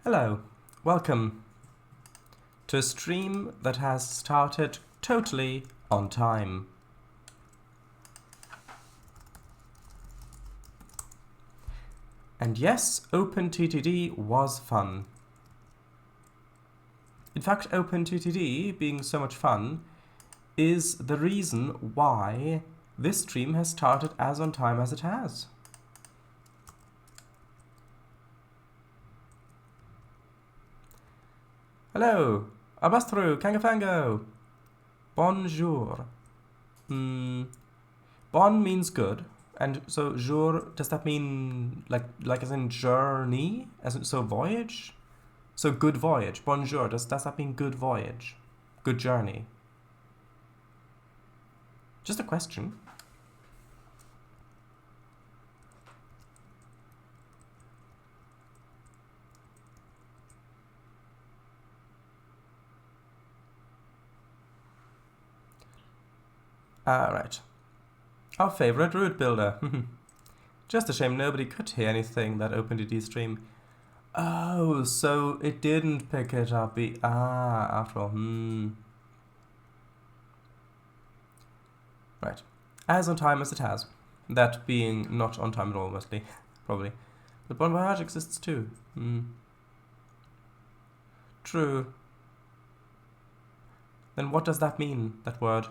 Hello, welcome to a stream that has started totally on time. And yes, OpenTTD was fun. In fact, OpenTTD being so much fun is the reason why this stream has started as on time as it has. Hello, Abastru, Kangafango. Bonjour. Bon means good, and so jour, does that mean like as in journey, as in, so voyage? So good voyage. Bonjour, does that mean good voyage? Good journey? Just a question. Right. Our favorite route builder. Just a shame nobody could hear anything that OpenTTD stream. Oh, so it didn't pick it up. After all. Right. As on time as it has. That being not on time at all, mostly. Probably. But Bon Voyage exists too. True. Then what does that mean, that word?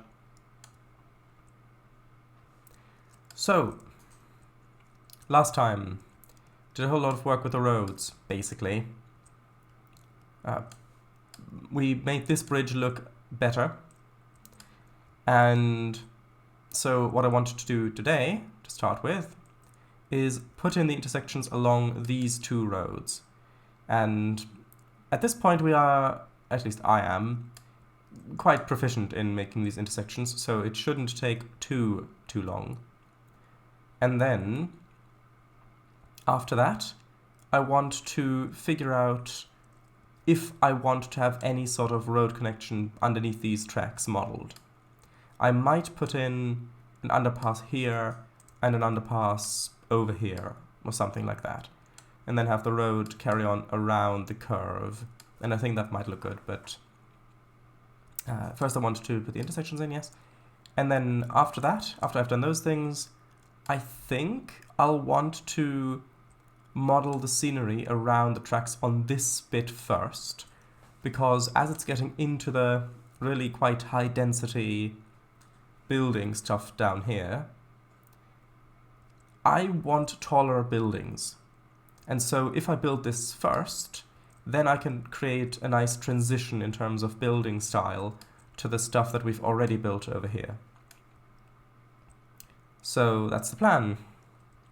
So, last time, did a whole lot of work with the roads, basically. We made this bridge look better. And so what I wanted to do today, to start with, is put in the intersections along these two roads. And at this point we are, at least I am, quite proficient in making these intersections, so it shouldn't take too long. And then, after that, I want to figure out if I want to have any sort of road connection underneath these tracks modeled. I might put in an underpass here and an underpass over here, or something like that. And then have the road carry on around the curve. And I think that might look good, but first I want to put the intersections in, yes. And then after that, after I've done those things, I think I'll want to model the scenery around the tracks on this bit first, because as it's getting into the really quite high density building stuff down here, I want taller buildings. And so if I build this first, then I can create a nice transition in terms of building style to the stuff that we've already built over here. So that's the plan.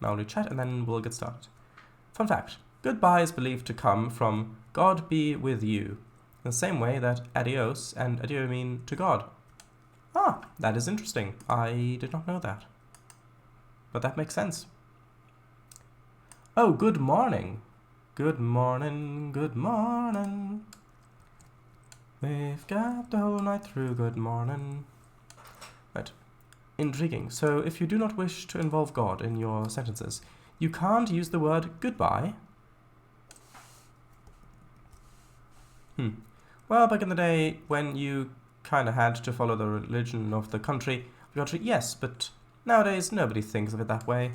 Now we'll chat and then we'll get started. Fun fact, goodbye is believed to come from God be with you, in the same way that adios and adieu mean to God. Ah, that is interesting. I did not know that. But that makes sense. Oh, good morning. Good morning, good morning. We've got the whole night through, good morning. Right. Intriguing. So if you do not wish to involve God in your sentences, you can't use the word goodbye. Well, back in the day when you kind of had to follow the religion of the country, yes, but nowadays nobody thinks of it that way.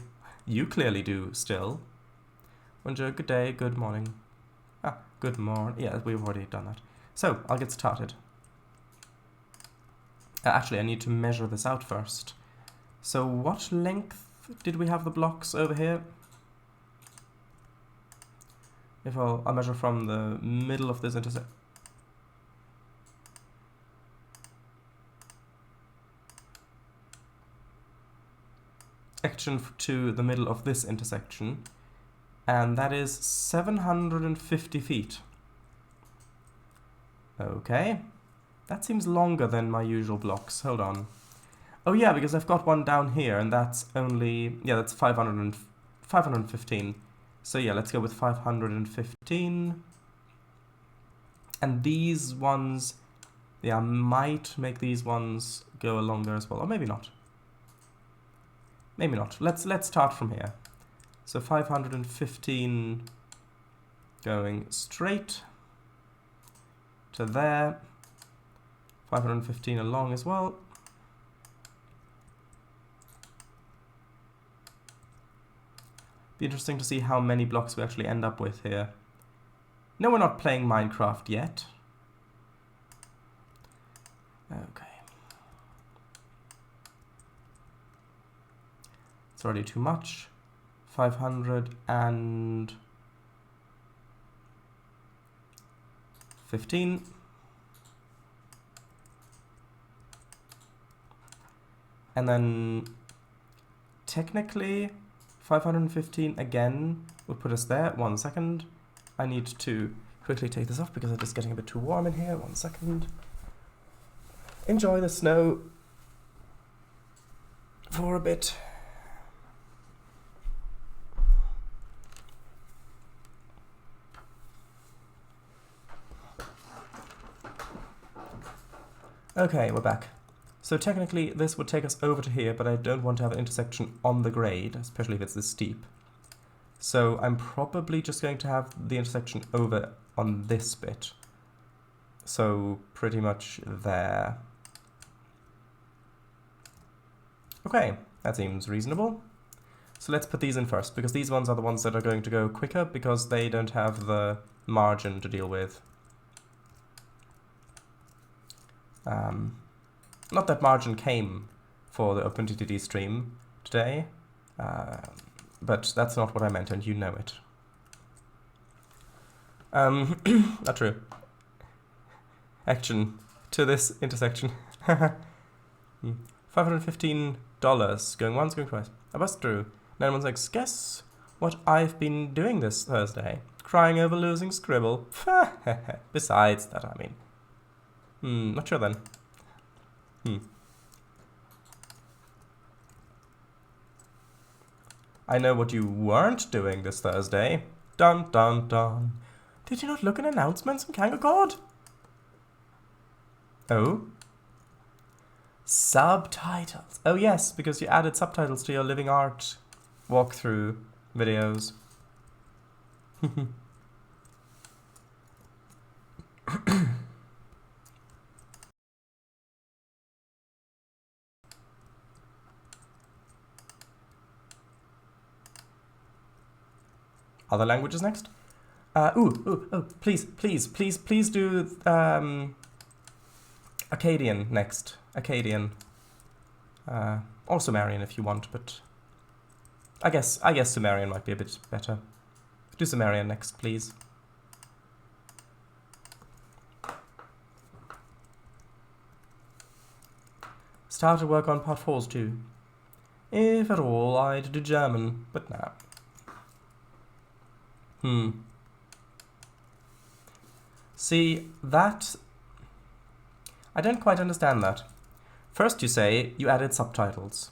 You clearly do still. Bonjour, good day, good morning. Good morning. Yeah, we've already done that. So, I'll get started. Actually, I need to measure this out first. So what length did we have the blocks over here? If I'll measure from the middle of this intersection. To the middle of this intersection, and that is 750 feet. Okay. That seems longer than my usual blocks. Hold on. Oh yeah, because I've got one down here, and that's only... yeah, that's 515. So yeah, let's go with 515. And these ones... yeah, I might make these ones go longer as well. Or maybe not. Maybe not. Let's start from here. So 515 going straight to there. 515 along as well. Be interesting to see how many blocks we actually end up with here. No, we're not playing Minecraft yet. Okay. It's already too much. 515. And then technically 515 again would put us there. 1 second. I need to quickly take this off because it is getting a bit too warm in here. 1 second. Enjoy the snow for a bit. Okay, we're back. So technically this would take us over to here, but I don't want to have an intersection on the grade, especially if it's this steep. So I'm probably just going to have the intersection over on this bit. So pretty much there. Okay, that seems reasonable. So let's put these in first, because these ones are the ones that are going to go quicker, because they don't have the margin to deal with. Not that margin came for the OpenTTD stream today, but that's not what I meant, and you know it. Not true. Action to this intersection. $515 going once, going twice. I bust through. And everyone's like, guess what I've been doing this Thursday? Crying over losing Scribble. Besides that, I mean. Not sure then. I know what you weren't doing this Thursday. Dun dun dun. Did you not look at announcements from Kangakord? Oh? Subtitles. Oh yes, because you added subtitles to your living art walkthrough videos. Other languages next? Please do Akkadian next. Akkadian. Or Sumerian if you want, but I guess Sumerian might be a bit better. Do Sumerian next, please. Started work on part 4s too. If at all, I'd do German, but nah. See, that... I don't quite understand that. First you say you added subtitles.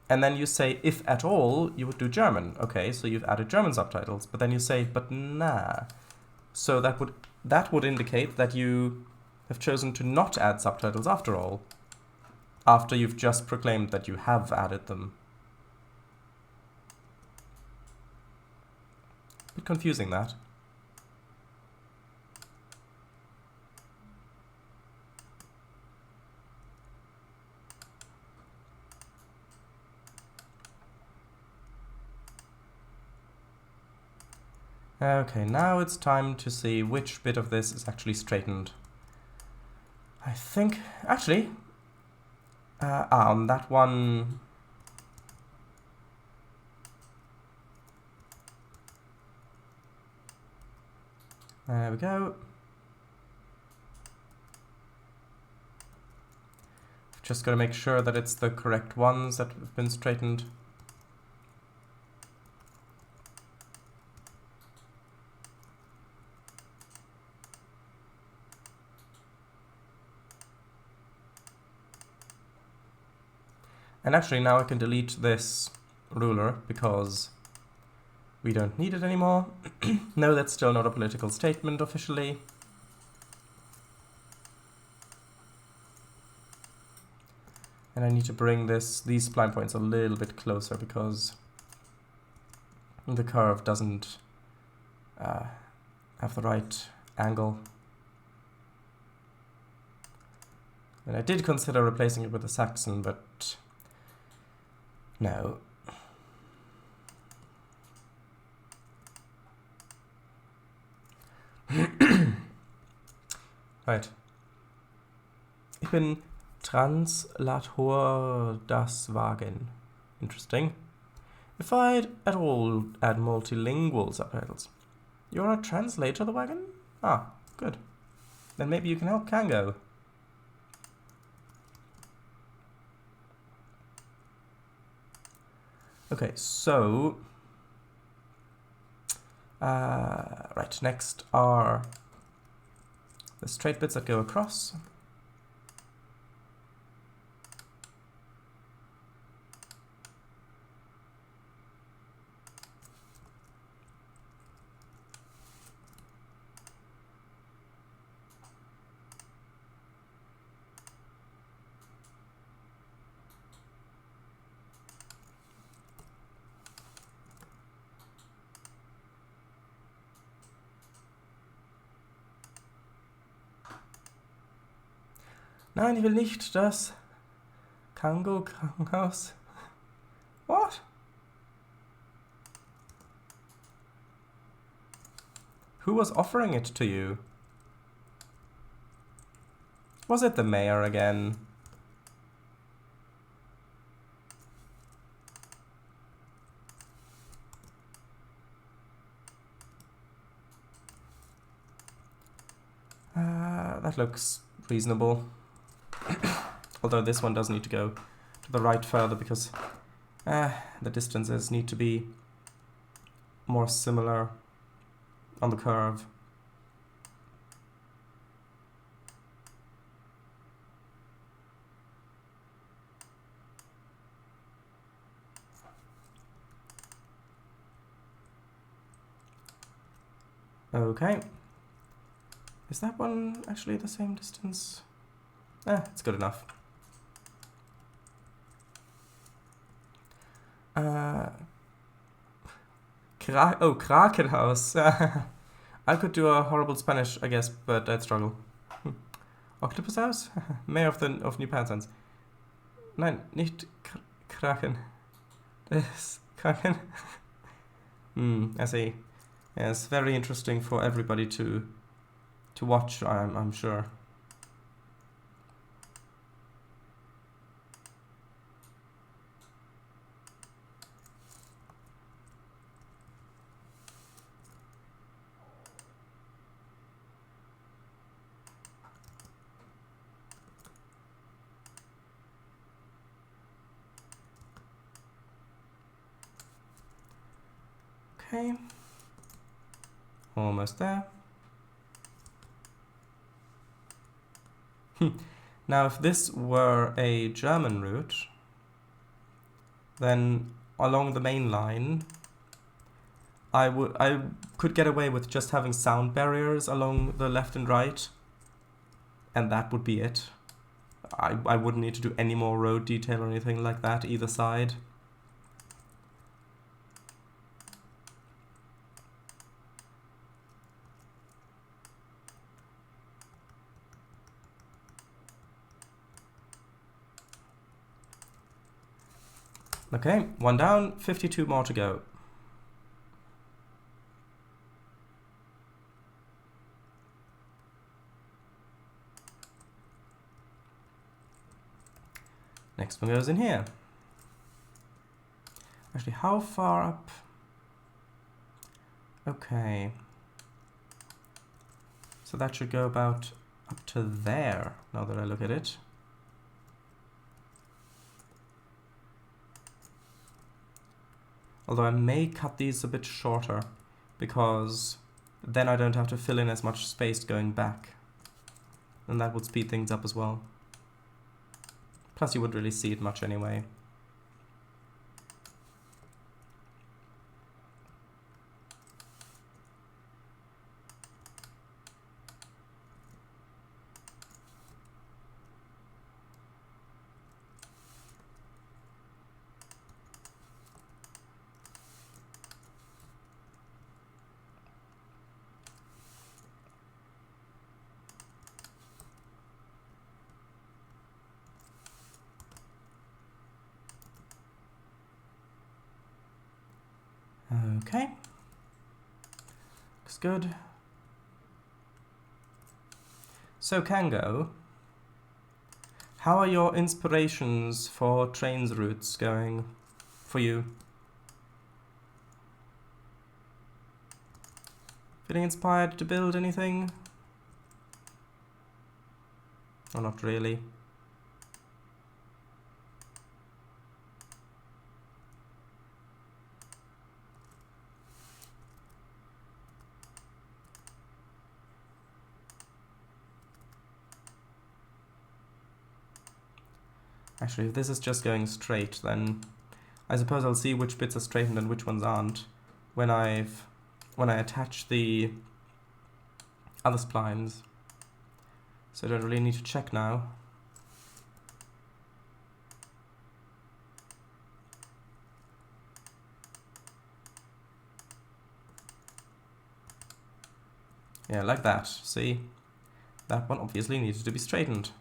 And then you say, if at all, you would do German. Okay, so you've added German subtitles. But then you say, but nah. So that would indicate that you have chosen to not add subtitles after all. After you've just proclaimed that you have added them. Bit confusing, that. Okay, now it's time to see which bit of this is actually straightened. I think, actually, on that one... There we go. Just got to make sure that it's the correct ones that have been straightened. And actually now I can delete this ruler because we don't need it anymore. No, that's still not a political statement officially. And I need to bring these spline points a little bit closer because the curve doesn't have have the right angle. And I did consider replacing it with a Saxon, but no. Right. Ich bin Translator das Wagen. Interesting. If I'd at all add multilingual subtitles. You're a translator of the wagon? Ah, good. Then maybe you can help Kango. Okay, so... right, next are the straight bits that go across. Nein, ich will nicht das Kango-Krankenhaus. What? Who was offering it to you? Was it the mayor again? That looks reasonable. Although this one does need to go to the right further because the distances need to be more similar on the curve. Okay. Is that one actually the same distance? It's good enough. Krakenhaus. I could do a horrible Spanish, I guess, but I'd struggle. Octopus House? Mayor of New Penzance. Nein, nicht Kraken. Das Kraken. I see. Yeah, it's very interesting for everybody to watch, I'm sure. Okay. Almost there. Now, if this were a German route, then along the main line, I could get away with just having sound barriers along the left and right, and that would be it. I wouldn't need to do any more road detail or anything like that either side. Okay, one down, 52 more to go. Next one goes in here. Actually, how far up? Okay. So that should go about up to there, now that I look at it. Although I may cut these a bit shorter, because then I don't have to fill in as much space going back. And that would speed things up as well. Plus you wouldn't really see it much anyway. Okay. Looks good. So, Kango, how are your inspirations for Trainz routes going for you? Feeling inspired to build anything? Or not really? Actually, if this is just going straight, then I suppose I'll see which bits are straightened and which ones aren't when I attach the other splines. So I don't really need to check now. Yeah, like that. See? That one obviously needed to be straightened.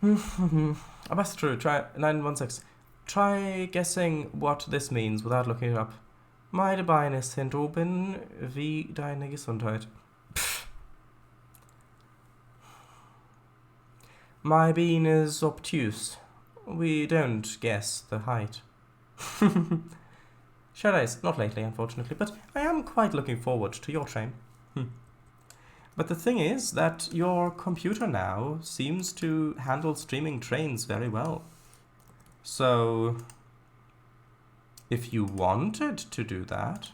Oh, that's true. Try 916. Try guessing what this means without looking it up. Meine Beine sind oben wie deine Gesundheit. Pff. My bean is obtuse. We don't guess the height. Shadows, not lately, unfortunately, but I am quite looking forward to your train. But the thing is that your computer now seems to handle streaming trains very well. So, if you wanted to do that,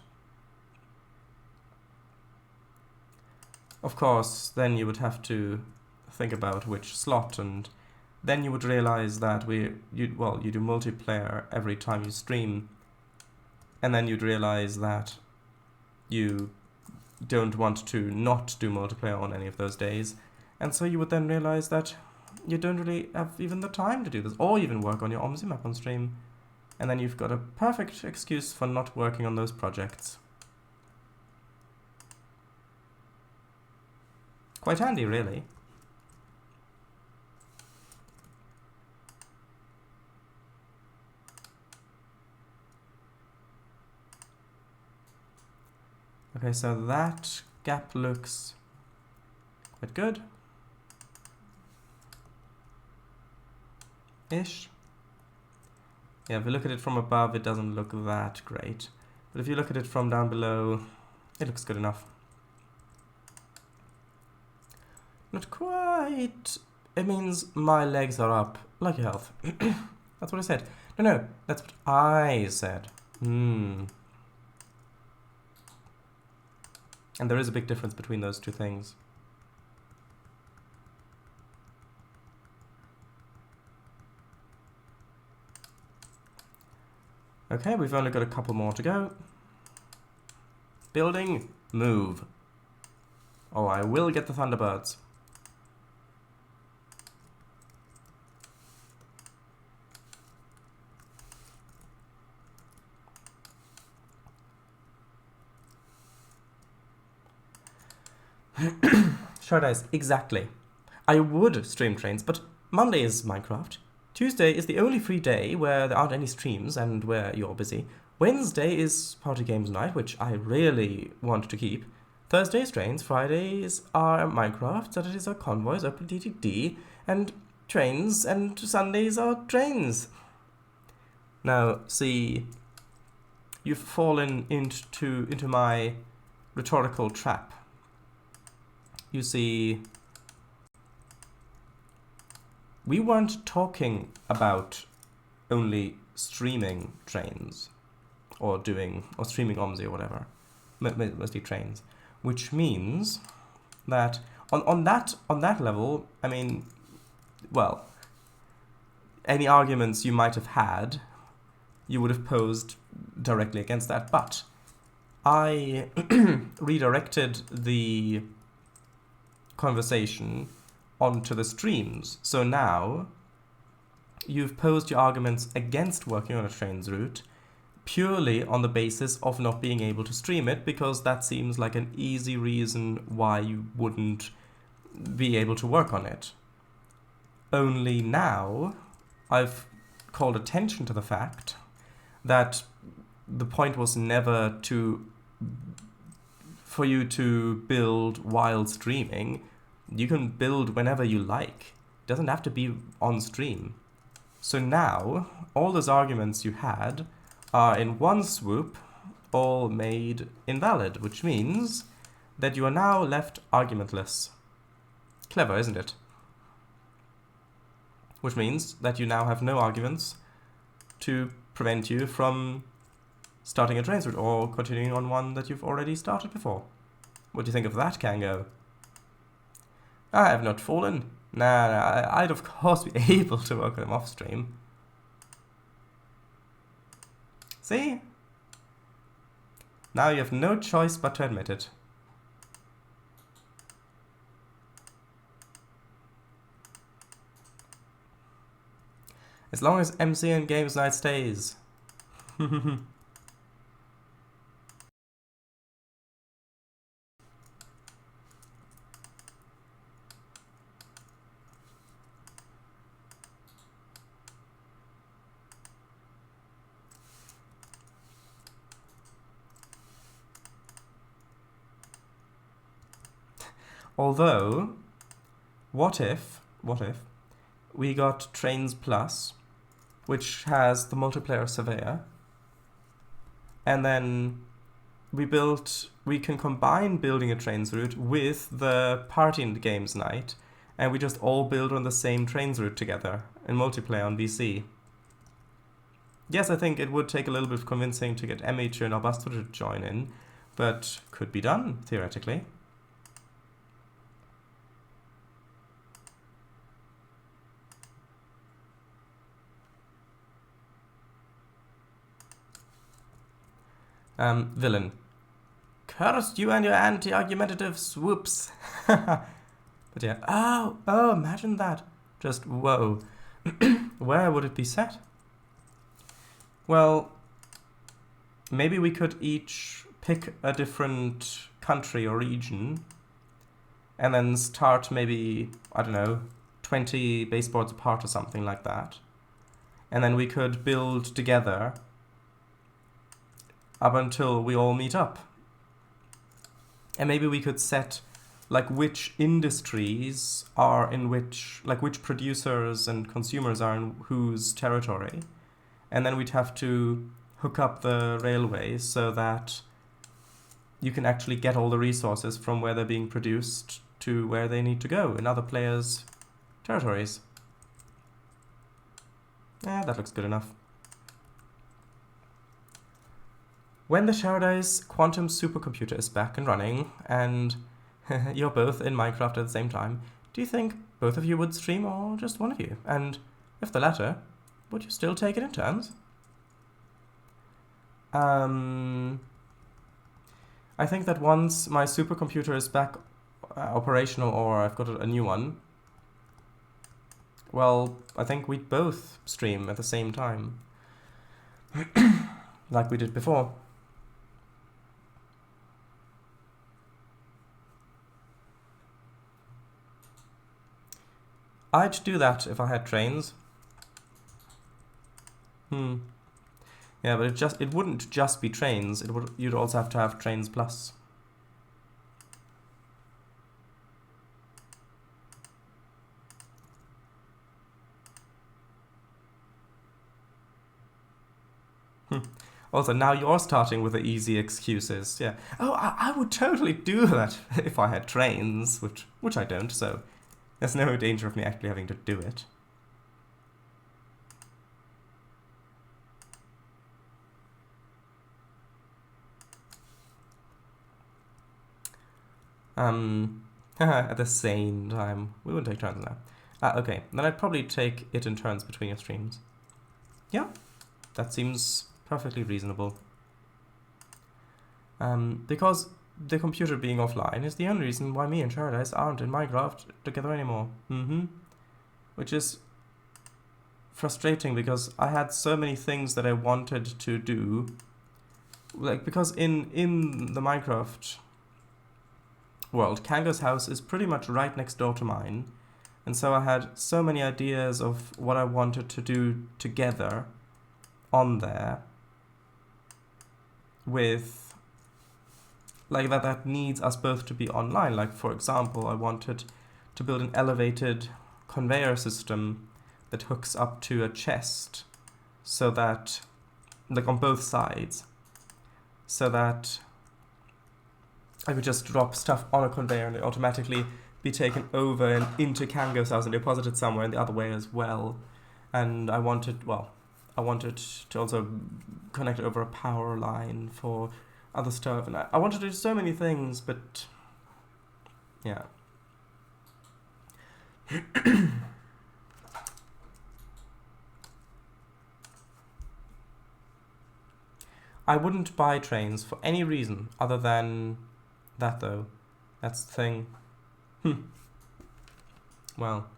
of course, then you would have to think about which slot, and then you would realize that you do multiplayer every time you stream, and then you'd realize that you don't want to not do multiplayer on any of those days, and so you would then realize that you don't really have even the time to do this, or even work on your OMSI map on stream, and then you've got a perfect excuse for not working on those projects. Quite handy, really. Okay, so that gap looks quite good. Ish. Yeah, if you look at it from above, it doesn't look that great. But if you look at it from down below, it looks good enough. Not quite. It means my legs are up, like your health. That's what I said. No, that's what I said. And there is a big difference between those two things. Okay, we've only got a couple more to go. Building, move. Oh, I will get the Thunderbirds. Short eyes, exactly. I would stream Trainz, but Monday is Minecraft. Tuesday is the only free day where there aren't any streams and where you're busy. Wednesday is party games night, which I really want to keep. Thursday is Trainz, Fridays are Minecraft, Saturdays are convoys, OpenTTD, and Trainz, and Sundays are Trainz. Now, see, you've fallen into my rhetorical trap. You see, we weren't talking about only streaming Trainz or streaming OMSI or whatever, mostly Trainz, which means that on that level, I mean, well, any arguments you might have had, you would have posed directly against that, but I redirected the conversation onto the streams. So now you've posed your arguments against working on a Trainz route purely on the basis of not being able to stream it, because that seems like an easy reason why you wouldn't be able to work on it. Only now I've called attention to the fact that the point was never for you to build while streaming. You can build whenever you like. It doesn't have to be on stream. So now, all those arguments you had are in one swoop all made invalid, which means that you are now left argumentless. Clever, isn't it? Which means that you now have no arguments to prevent you from starting a Trainz route or continuing on one that you've already started before. What do you think of that, Kango? I have not fallen. Nah, I'd of course be able to work on them off stream. See? Now you have no choice but to admit it. As long as MC and Games Night stays. Although, what if we got Trainz Plus, which has the multiplayer surveyor, and then we can combine building a Trainz route with the party and games night, and we just all build on the same Trainz route together in multiplayer on VC. Yes, I think it would take a little bit of convincing to get MH and Albaster to join in, but could be done, theoretically. Villain. Cursed you and your anti-argumentative swoops. But yeah. Oh, imagine that. Just, whoa. Where would it be set? Well, maybe we could each pick a different country or region and then start maybe, I don't know, 20 baseboards apart or something like that. And then we could build together up until we all meet up. And maybe we could set like which industries are in which, like which producers and consumers are in whose territory. And then we'd have to hook up the railways so that you can actually get all the resources from where they're being produced to where they need to go in other players' territories. Yeah, that looks good enough. When the Sharaday's quantum supercomputer is back and running, and you're both in Minecraft at the same time, do you think both of you would stream or just one of you? And if the latter, would you still take it in turns? I think that once my supercomputer is back operational or I've got a new one, well, I think we'd both stream at the same time. Like we did before. I'd do that if I had Trainz. Yeah, but it wouldn't just be Trainz. You'd also have to have Trainz Plus. Also, now you're starting with the easy excuses. Yeah. Oh, I would totally do that if I had Trainz, which I don't, so there's no danger of me actually having to do it. At the same time. We wouldn't take turns now. Okay, then I'd probably take it in turns between your streams. Yeah, that seems perfectly reasonable. Because the computer being offline is the only reason why me and Paradise aren't in Minecraft together anymore. Which is frustrating because I had so many things that I wanted to do. Like, because in the Minecraft world, Kango's house is pretty much right next door to mine. And so I had so many ideas of what I wanted to do together on there with, like, that needs us both to be online. Like, for example, I wanted to build an elevated conveyor system that hooks up to a chest so that, like, on both sides, so that I could just drop stuff on a conveyor and it automatically be taken over and into Kango's house and deposited somewhere in the other way as well. And I wanted to also connect over a power line for other stuff, and I wanted to do so many things, but yeah. I wouldn't buy Trainz for any reason other than that, though. That's the thing. Well,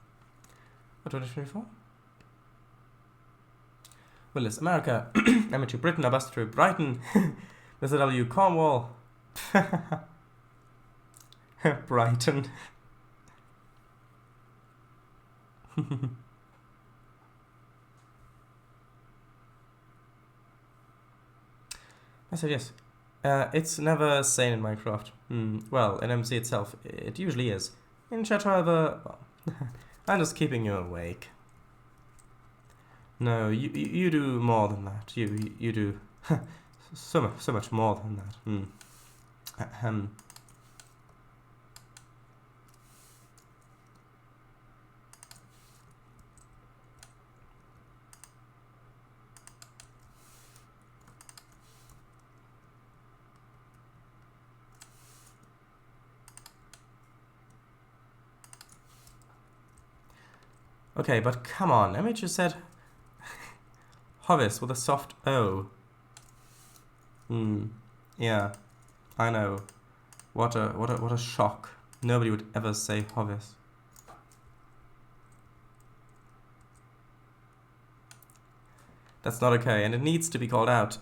what, 2024? Willis, America. M2 Britain, Abbas through Brighton. Mr. W, Cornwall. Brighton. I said yes. It's never sane in Minecraft. Well, in MC itself, it usually is. In chat, however, well, I'm just keeping you awake. No, you do more than that. You do so much more than that. Okay, but come on, Emma just said Hovis with a soft O. Yeah, I know. What a shock. Nobody would ever say Hovis. That's not okay, and it needs to be called out.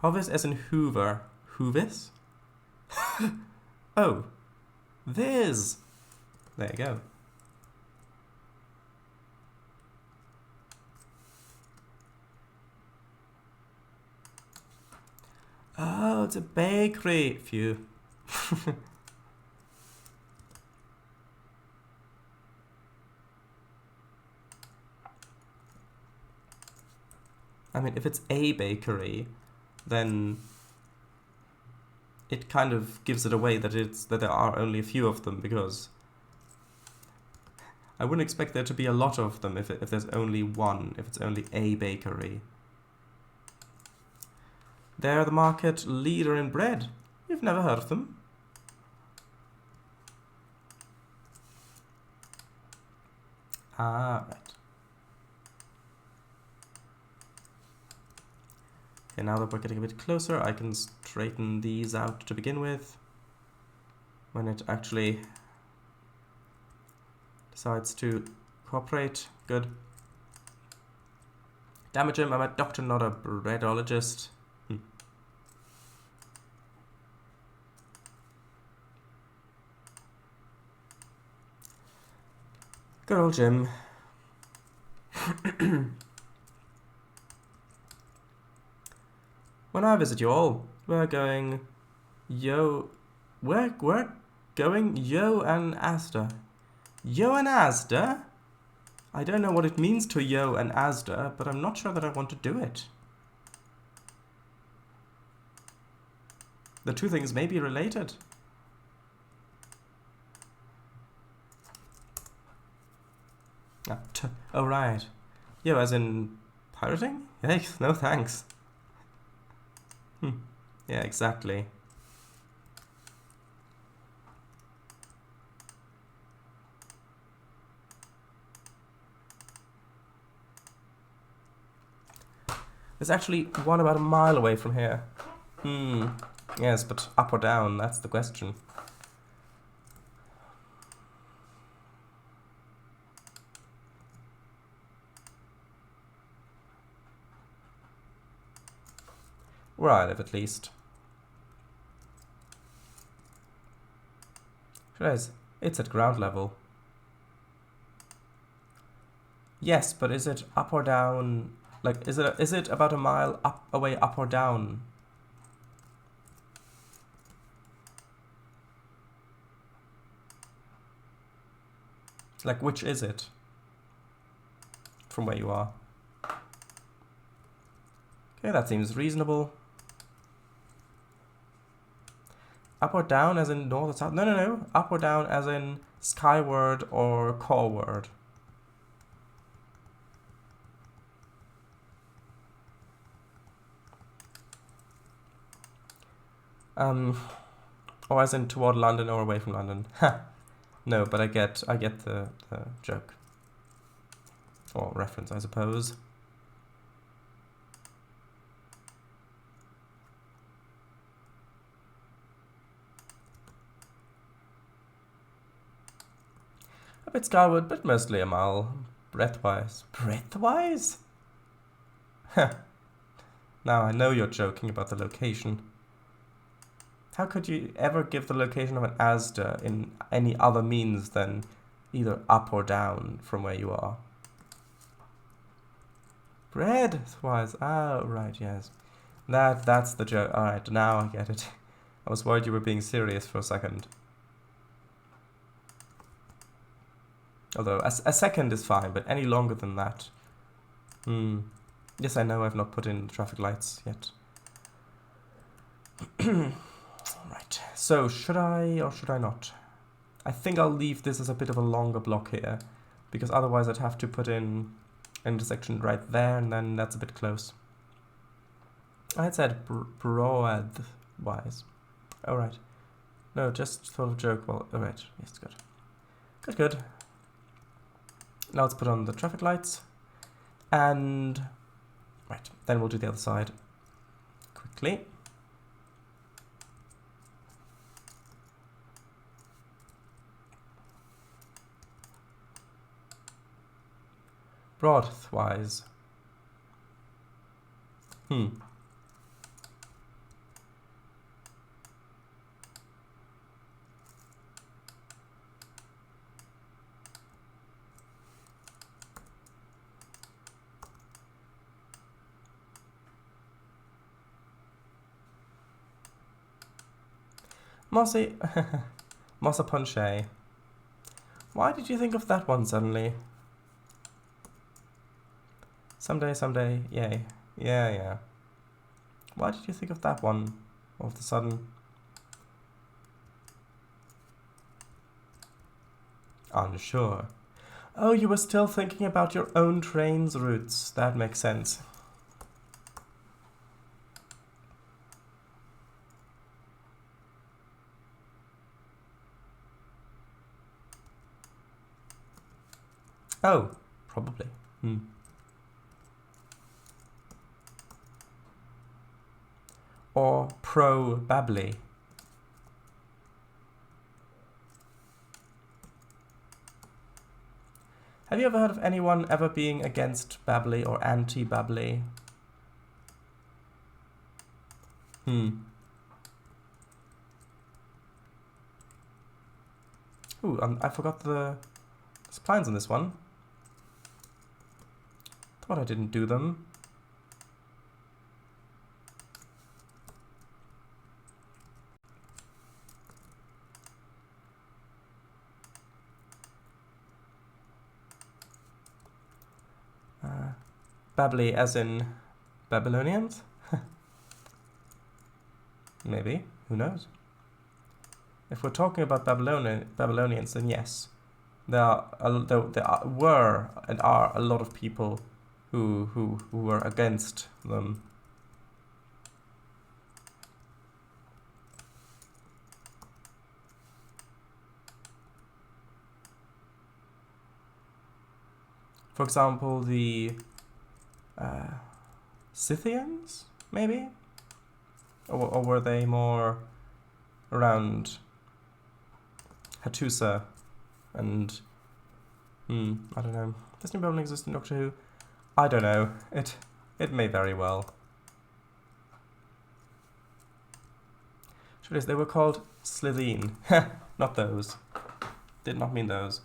Hovis as in Hoover. Hoovis? Oh. Viz. There you go. Oh, it's a bakery. Phew. I mean, if it's a bakery, then it kind of gives it away that there are only a few of them, because I wouldn't expect there to be a lot of them if there's only one, if it's only a bakery. They're the market leader in bread. You've never heard of them? Ah, right. Okay, now that we're getting a bit closer, I can straighten these out to begin with. When it actually decides to cooperate. Good. Damage him, I'm a doctor, not a breadologist. Good old Jim. When I visit you all, we're going we're going Yo and Asda. Yo and Asda? I don't know what it means to Yo and Asda, but I'm not sure that I want to do it. The two things may be related. Oh, right. Yo, as in pirating? Yikes, no thanks. Yeah, exactly. There's actually one about a mile away from here. Yes, but up or down, that's the question. Where I live, at least. Trainz, it's at ground level. Yes, but is it up or down? Like, is it about a mile away, up or down? Like, which is it? From where you are. Okay, that seems reasonable. Up or down as in north or south? No. Up or down as in skyward or coreward. Or as in toward London or away from London. No, but I get the joke. Or reference, I suppose. A bit skyward, but mostly a mile breadthwise. Breadthwise? Now I know you're joking about the location. How could you ever give the location of an Asda in any other means than either up or down from where you are? Breadthwise. Oh, right, yes. That's the joke. Alright, now I get it. I was worried you were being serious for a second. Although, a second is fine, but any longer than that... Yes, I know I've not put in traffic lights yet. Right, so should I or should I not? I think I'll leave this as a bit of a longer block here, because otherwise I'd have to put in an intersection right there, and then that's a bit close. I had said broad-wise. Alright. No, just sort of joke. Well, alright. Yes, good. Good. Now let's put on the traffic lights. And... right, then we'll do the other side quickly. Broadwise. Mossy. Mossa Punche. Why did you think of that one suddenly? Someday, yay. Yeah. Why did you think of that one all of a sudden? Unsure. Oh, you were still thinking about your own Trainz routes. That makes sense. Oh, probably. Or pro-bably. Have you ever heard of anyone ever being against bably or anti-bably? Ooh, I forgot the splines on this one. Thought I didn't do them. Bably as in Babylonians? Maybe. Who knows? If we're talking about Babylonians, then yes. There were and are a lot of people who were against them. For example, the Scythians, maybe? Or were they more around Hattusa and... I don't know. Does New Babylon exist in Doctor Who? I don't know. It may very well. Sure is, they were called Slitheen. Not those. Did not mean those.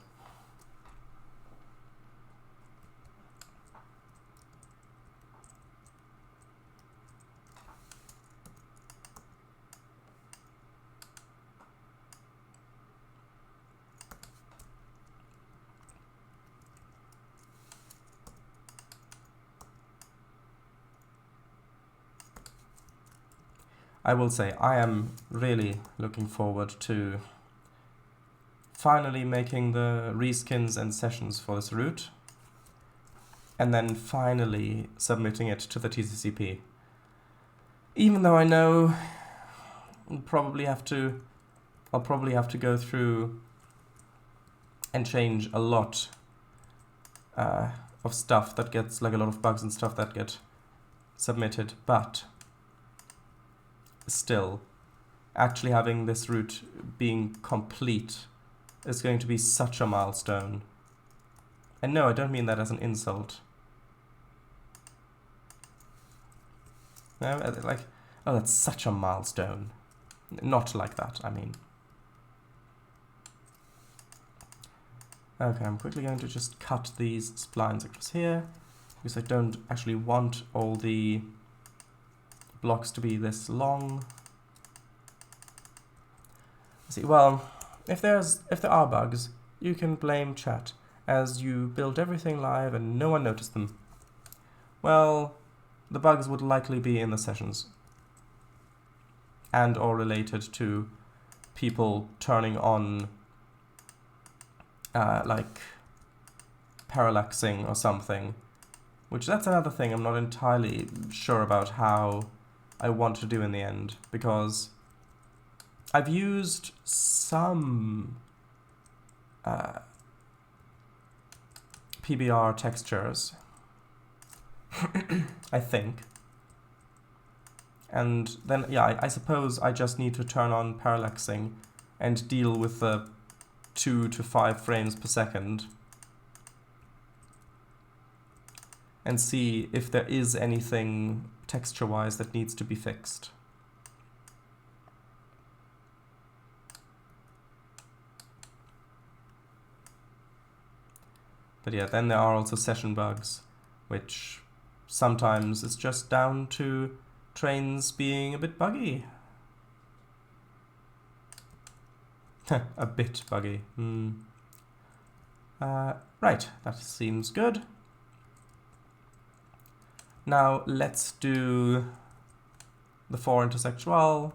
I will say, I am really looking forward to finally making the reskins and sessions for this route, and then finally submitting it to the TCCP. Even though I know I'll probably have to go through and change a lot of stuff that gets, like a lot of bugs and stuff that get submitted, but still, actually having this route being complete is going to be such a milestone. And no, I don't mean that as an insult. No, like, oh, that's such a milestone. Not like that, I mean. Okay, I'm quickly going to just cut these splines across here, because I don't actually want all the blocks to be this long. See, well, if there are bugs, you can blame chat, as you built everything live and no one noticed them. Well, the bugs would likely be in the sessions, and or related to people turning on like parallaxing or something, which that's another thing I'm not entirely sure about how I want to do in the end, because I've used some PBR textures, I think, and then yeah, I suppose I just need to turn on parallaxing and deal with the 2 to 5 frames per second and see if there is anything texture-wise that needs to be fixed. But yeah, then there are also session bugs, which sometimes is just down to Trainz being a bit buggy. A bit buggy. Right, that seems good. Now let's do the 4 intersexual.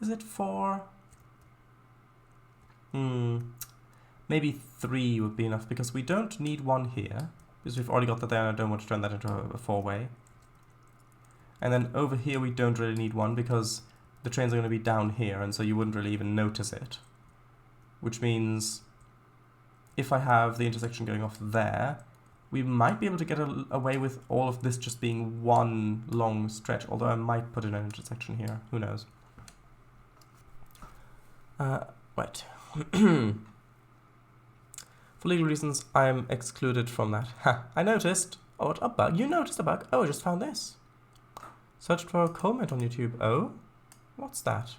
Is it 4? Maybe 3 would be enough, because we don't need one here, because we've already got that there and I don't want to turn that into a 4-way. And then over here we don't really need one, because the trains are going to be down here, and so you wouldn't really even notice it. Which means if I have the intersection going off there, we might be able to get away with all of this just being one long stretch, although I might put in an intersection here. Who knows? Right. For legal reasons, I'm excluded from that. Ha! I noticed. Oh, what a bug. You noticed a bug. Oh, I just found this. Searched for a comment on YouTube. Oh? What's that?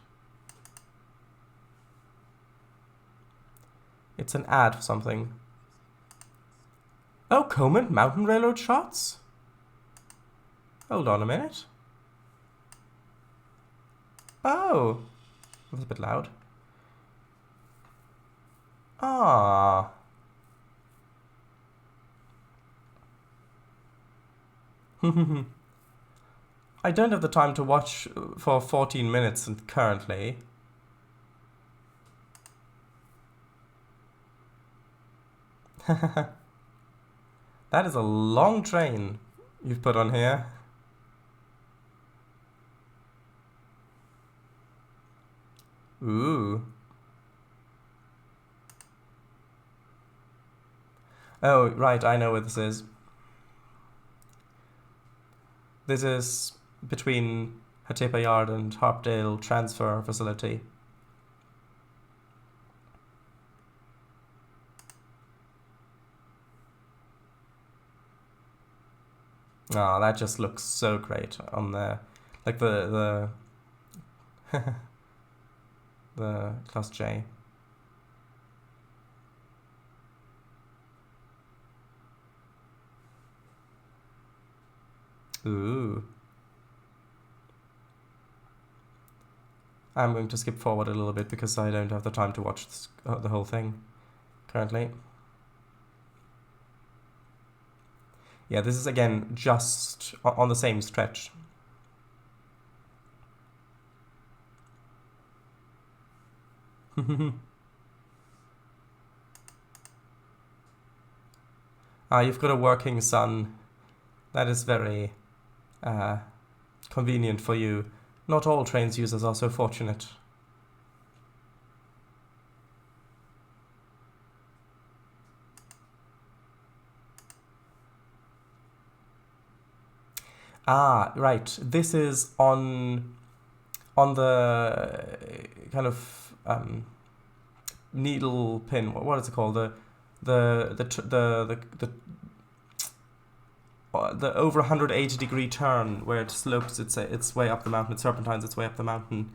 It's an ad for something. Oh, Coleman Mountain Railroad shots? Hold on a minute. Oh. That was a bit loud. Ah. I don't have the time to watch for 14 minutes currently. That is a long train you've put on here. Ooh. Oh, right, I know where this is. This is between Hatepa Yard and Harpdale Transfer Facility. Oh, that just looks so great on there. Like the the Class J. Ooh. I'm going to skip forward a little bit because I don't have the time to watch this, the whole thing currently. Yeah, this is again just on the same stretch. You've got a working son. That is very convenient for you. Not all Trainz users are so fortunate. Right. This is on the kind of needle pin. What is it called? The over 180 degree turn where it slopes its way up the mountain. It serpentines its way up the mountain.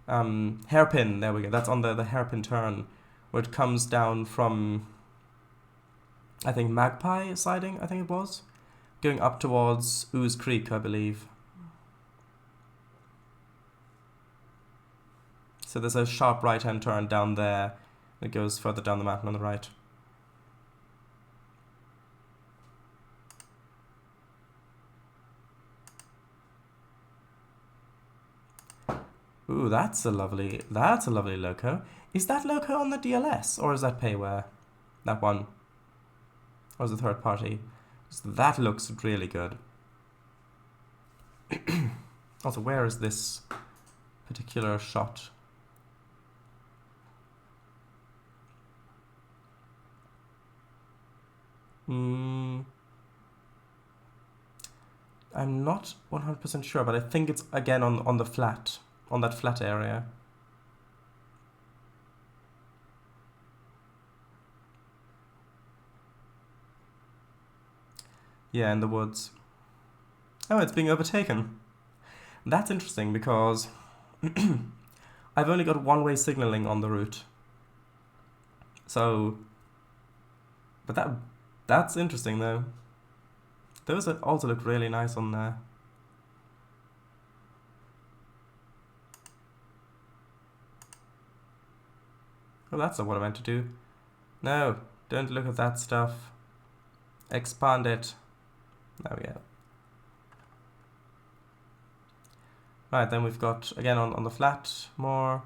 Hairpin. There we go. That's on the hairpin turn where it comes down from, I think, Magpie siding. I think it was. Going up towards Ooze Creek, I believe. So there's a sharp right-hand turn down there. It goes further down the mountain on the right. Ooh, that's a lovely loco. Is that loco on the DLS or is that payware? That one. Or is it third party? That looks really good. Also, where is this particular shot? I'm not 100% sure, but I think it's again on the flat, on that flat area. Yeah, in the woods. Oh, it's being overtaken. That's interesting because I've only got one-way signaling on the route. So, but that's interesting though. Those also look really nice on there. Oh, that's not what I meant to do. No, don't look at that stuff. Expand it. There we go. Right, then we've got, again, on the flat, more.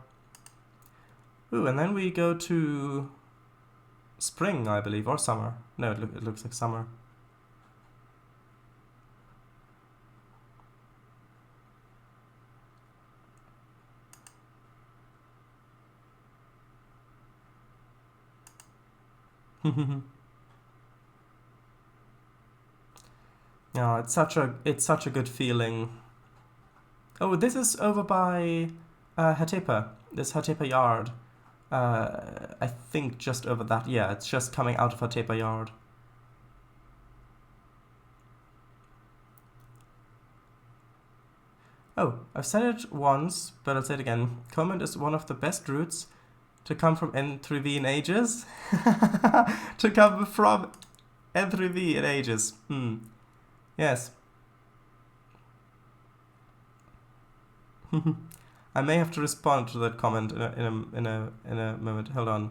Ooh, and then we go to spring, I believe, or summer. No, it looks like summer. Yeah, it's such a good feeling. Oh, this is over by Hatepa. This Hatepa Yard. I think just over that. Yeah, it's just coming out of Hatepa Yard. Oh, I've said it once, but I'll say it again. Comment is one of the best routes to come from N3V in ages. To come from N3V in ages. Yes. I may have to respond to that comment in a moment. Hold on.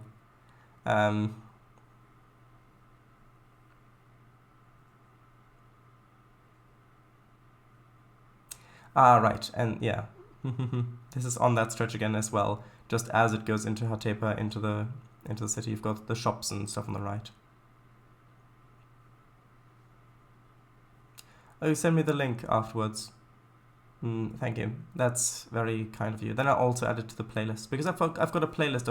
Right, and yeah. This is on that stretch again as well. Just as it goes into Hatepa, into the city, you've got the shops and stuff on the right. Oh, you send me the link afterwards. Thank you. That's very kind of you. Then I'll also add it to the playlist because I've got a playlist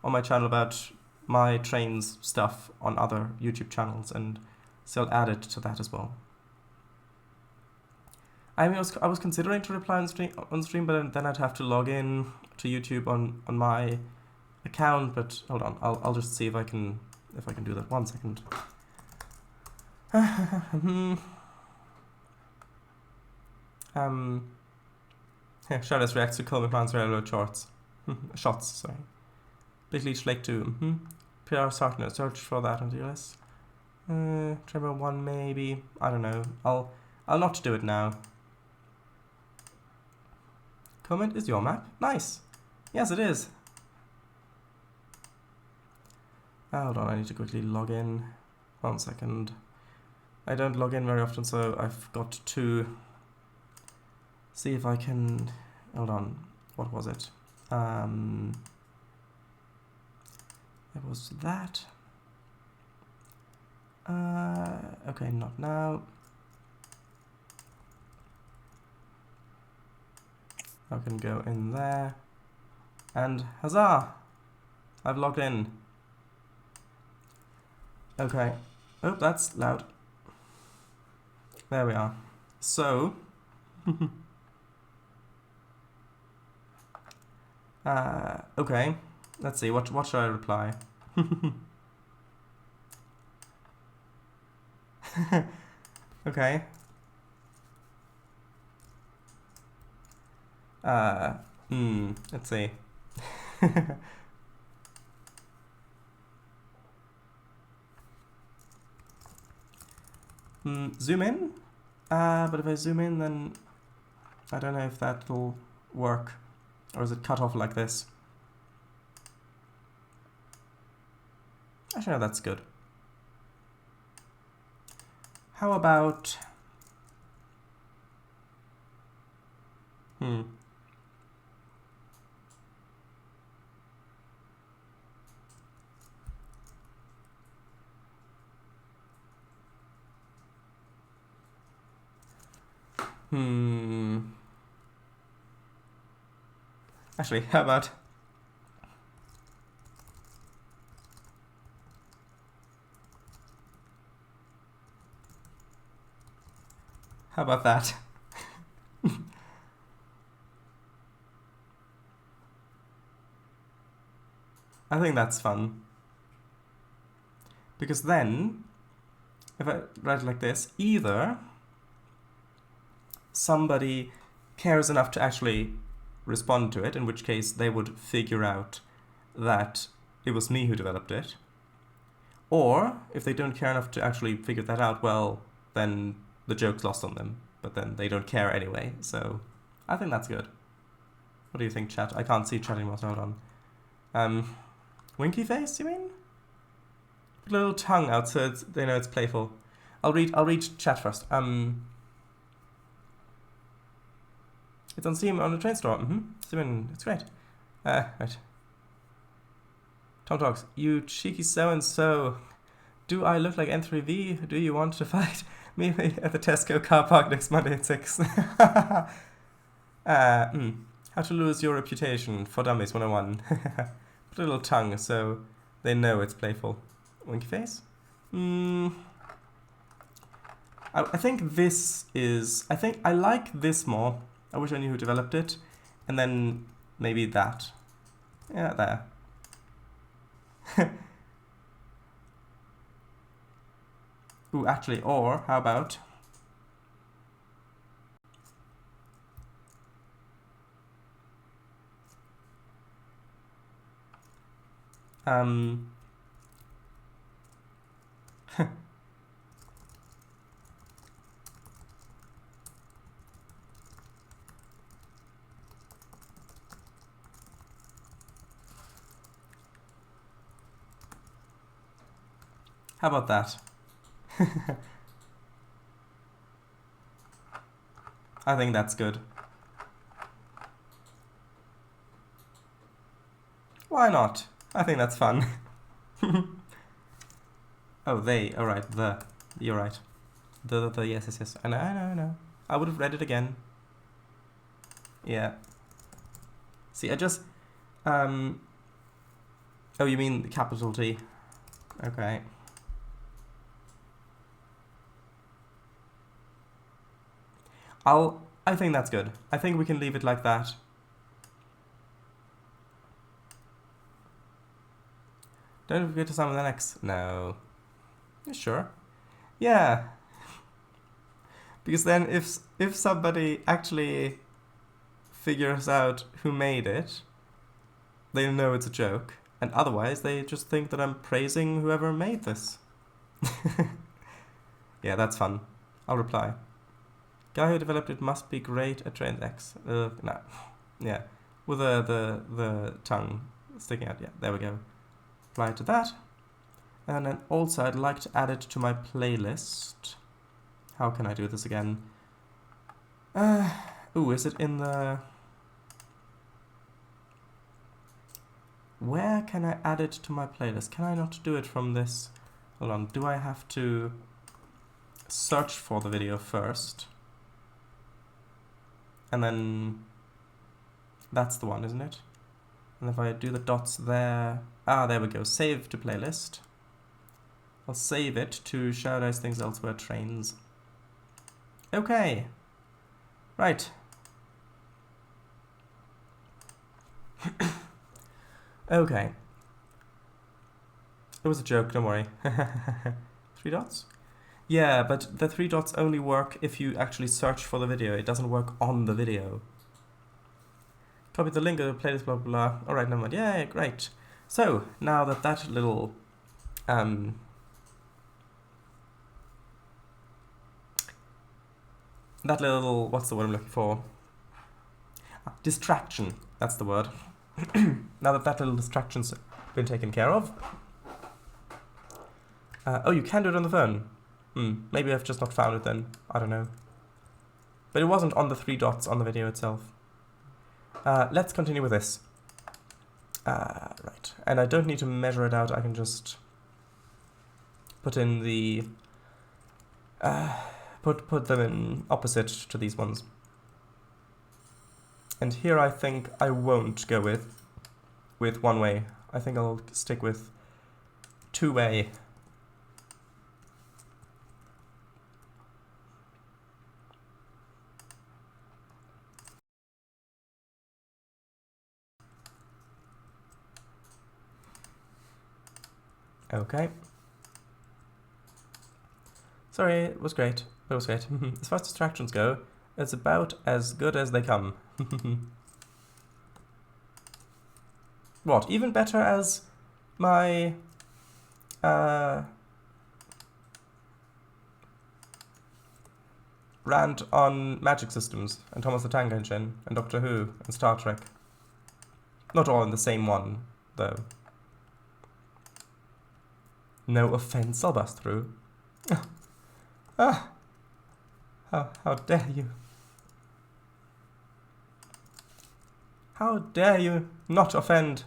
on my channel about my Trainz stuff on other YouTube channels, and so I'll add it to that as well. I mean, I was considering to reply on stream, but then I'd have to log in to YouTube on my account. But hold on, I'll just see if I can do that. 1 second. Shadows reacts to Coleman Plan's railroad shots. Sorry. Big Leech Flake 2. PR Sartner, search for that on DLS. Tremor 1 maybe. I don't know. I'll not do it now. Comment is your map. Nice. Yes, it is. Hold on, I need to quickly log in. 1 second. I don't log in very often, so I've got to see if I can... Hold on. What was it? It was that. Okay, not now. I can go in there. And huzzah! I've logged in. Okay. Oh, that's loud. There we are. So... okay. Let's see, what should I reply? Okay. Let's see. Zoom in? But if I zoom in, then I don't know if that'll work. Or is it cut off like this? Actually, no, that's good. How about... Actually, how about... How about that? I think that's fun. Because then, if I write it like this, either somebody cares enough to actually respond to it, in which case they would figure out that it was me who developed it, or if they don't care enough to actually figure that out, well, then the joke's lost on them, but then they don't care anyway, so I think that's good. What do you think, chat? I can't see chat anymore, so hold on. Winky face, you mean? Put a little tongue out so they know it's playful. I'll read chat first. It's on Steam on the Trainz store. Steam, it's great. Right. Tom Talks. You cheeky so-and-so. Do I look like N3V? Do you want to fight me at the Tesco car park next Monday at 6? How to lose your reputation for Dummies 101. Put a little tongue so they know it's playful. Winky face? I think this is... I think I like this more. I wish I knew who developed it. And then maybe that. Yeah, there. Ooh, actually, or how about... How about that? I think that's good. Why not? I think that's fun. Oh, they. Alright, the. You're right. The, yes. I know. I would have read it again. Yeah. See, I just... Oh, you mean the capital T. Okay. I think that's good. I think we can leave it like that. Don't forget to summon the next. No. You sure? Yeah. Because then if somebody actually figures out who made it, they know it's a joke. And otherwise they just think that I'm praising whoever made this. Yeah, that's fun. I'll reply. Guy who developed it must be great at Trainz X. No. Yeah. With the tongue sticking out. Yeah, there we go. Apply to that. And then also I'd like to add it to my playlist. How can I do this again? Ooh, is it in the... Where can I add it to my playlist? Can I not do it from this? Hold on, do I have to search for the video first? And then that's the one, isn't it? And if I do the dots there... Ah, there we go. Save to playlist. I'll save it to Shout Things Elsewhere Trainz. Okay. Right. Okay. It was a joke, don't worry. 3 dots? Yeah, but the 3 dots only work if you actually search for the video. It doesn't work on the video. Copy the link of the playlist, blah, blah, blah. Alright, never mind. Yeah, great. So, now that that little... what's the word I'm looking for? Distraction. That's the word. Now that that little distraction's been taken care of. Oh, you can do it on the phone. Maybe I've just not found it then. I don't know. But it wasn't on the 3 dots on the video itself. Let's continue with this. Right. And I don't need to measure it out. I can just put in the... put them in opposite to these ones. And here I think I won't go with one way. I think I'll stick with 2-way. Okay. Sorry, it was great. It was great. As far as distractions go, it's about as good as they come. What, even better as my rant on magic systems and Thomas the Tank Engine and Doctor Who and Star Trek. Not all in the same one, though. No offense, I'll bust through. How dare you? How dare you not offend?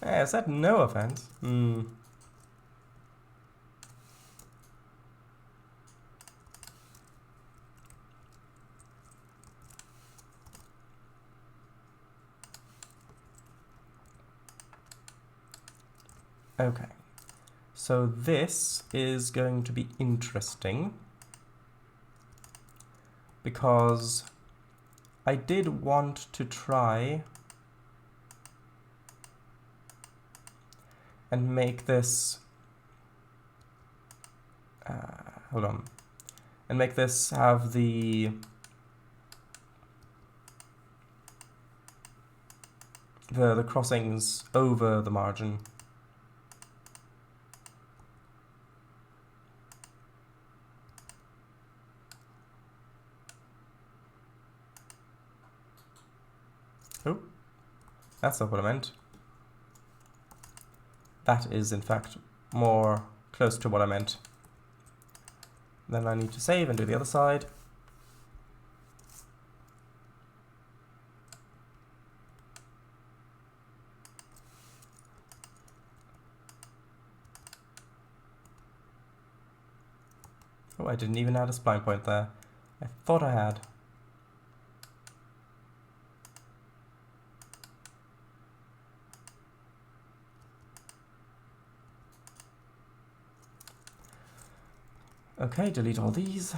Is that no offense? Okay, so this is going to be interesting because I did want to try and make this, hold on, and make this have the crossings over the margin. Oh, that's not what I meant. That is, in fact, more close to what I meant. Then I need to save and do the other side. Oh, I didn't even add a spline point there. I thought I had. Okay, delete all these.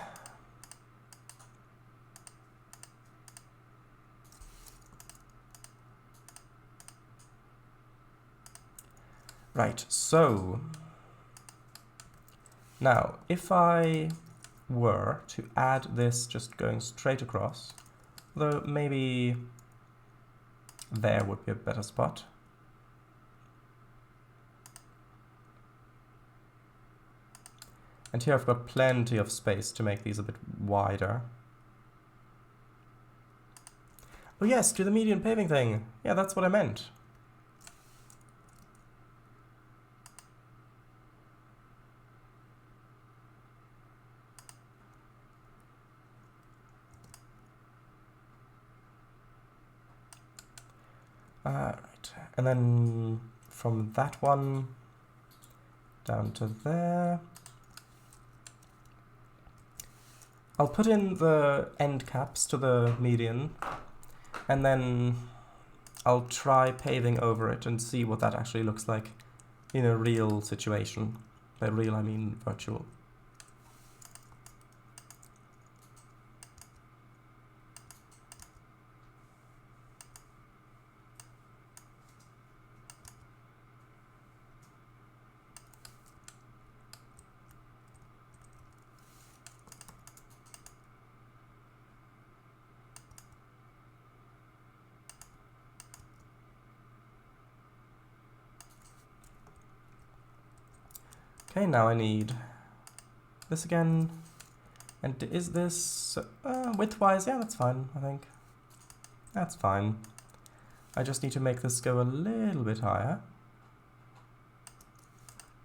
Right, so now if I were to add this just going straight across, though maybe there would be a better spot. And here I've got plenty of space to make these a bit wider. Oh yes, do the median paving thing. Yeah, that's what I meant. Right, and then from that one down to there. I'll put in the end caps to the median, and then I'll try paving over it and see what that actually looks like in a real situation. By real, I mean virtual. Okay, now I need this again. And is this width-wise? Yeah, that's fine, I think. That's fine. I just need to make this go a little bit higher.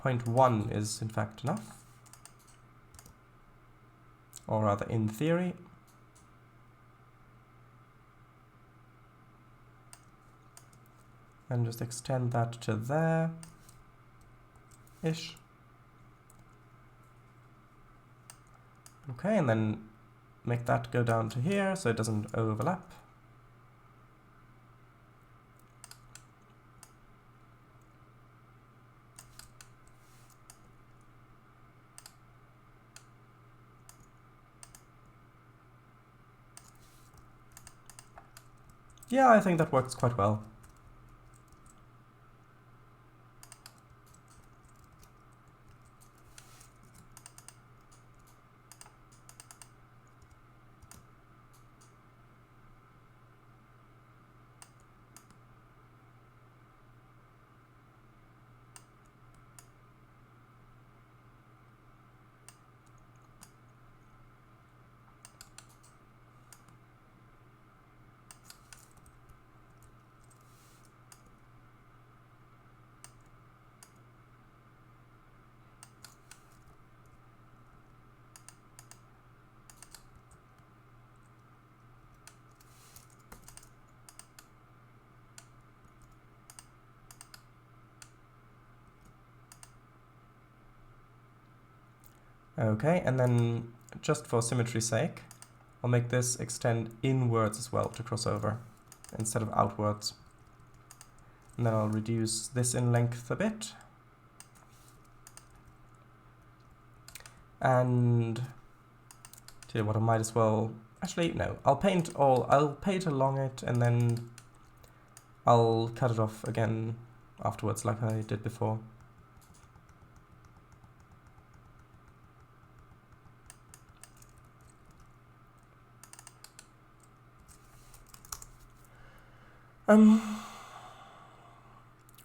0.1 is in fact enough. Or rather, in theory. And just extend that to there-ish. Okay, and then make that go down to here so it doesn't overlap. Yeah, I think that works quite well. Okay, and then just for symmetry's sake, I'll make this extend inwards as well to cross over instead of outwards. And then I'll reduce this in length a bit. And tell you what, I might as well, actually no, I'll paint along it and then I'll cut it off again afterwards like I did before.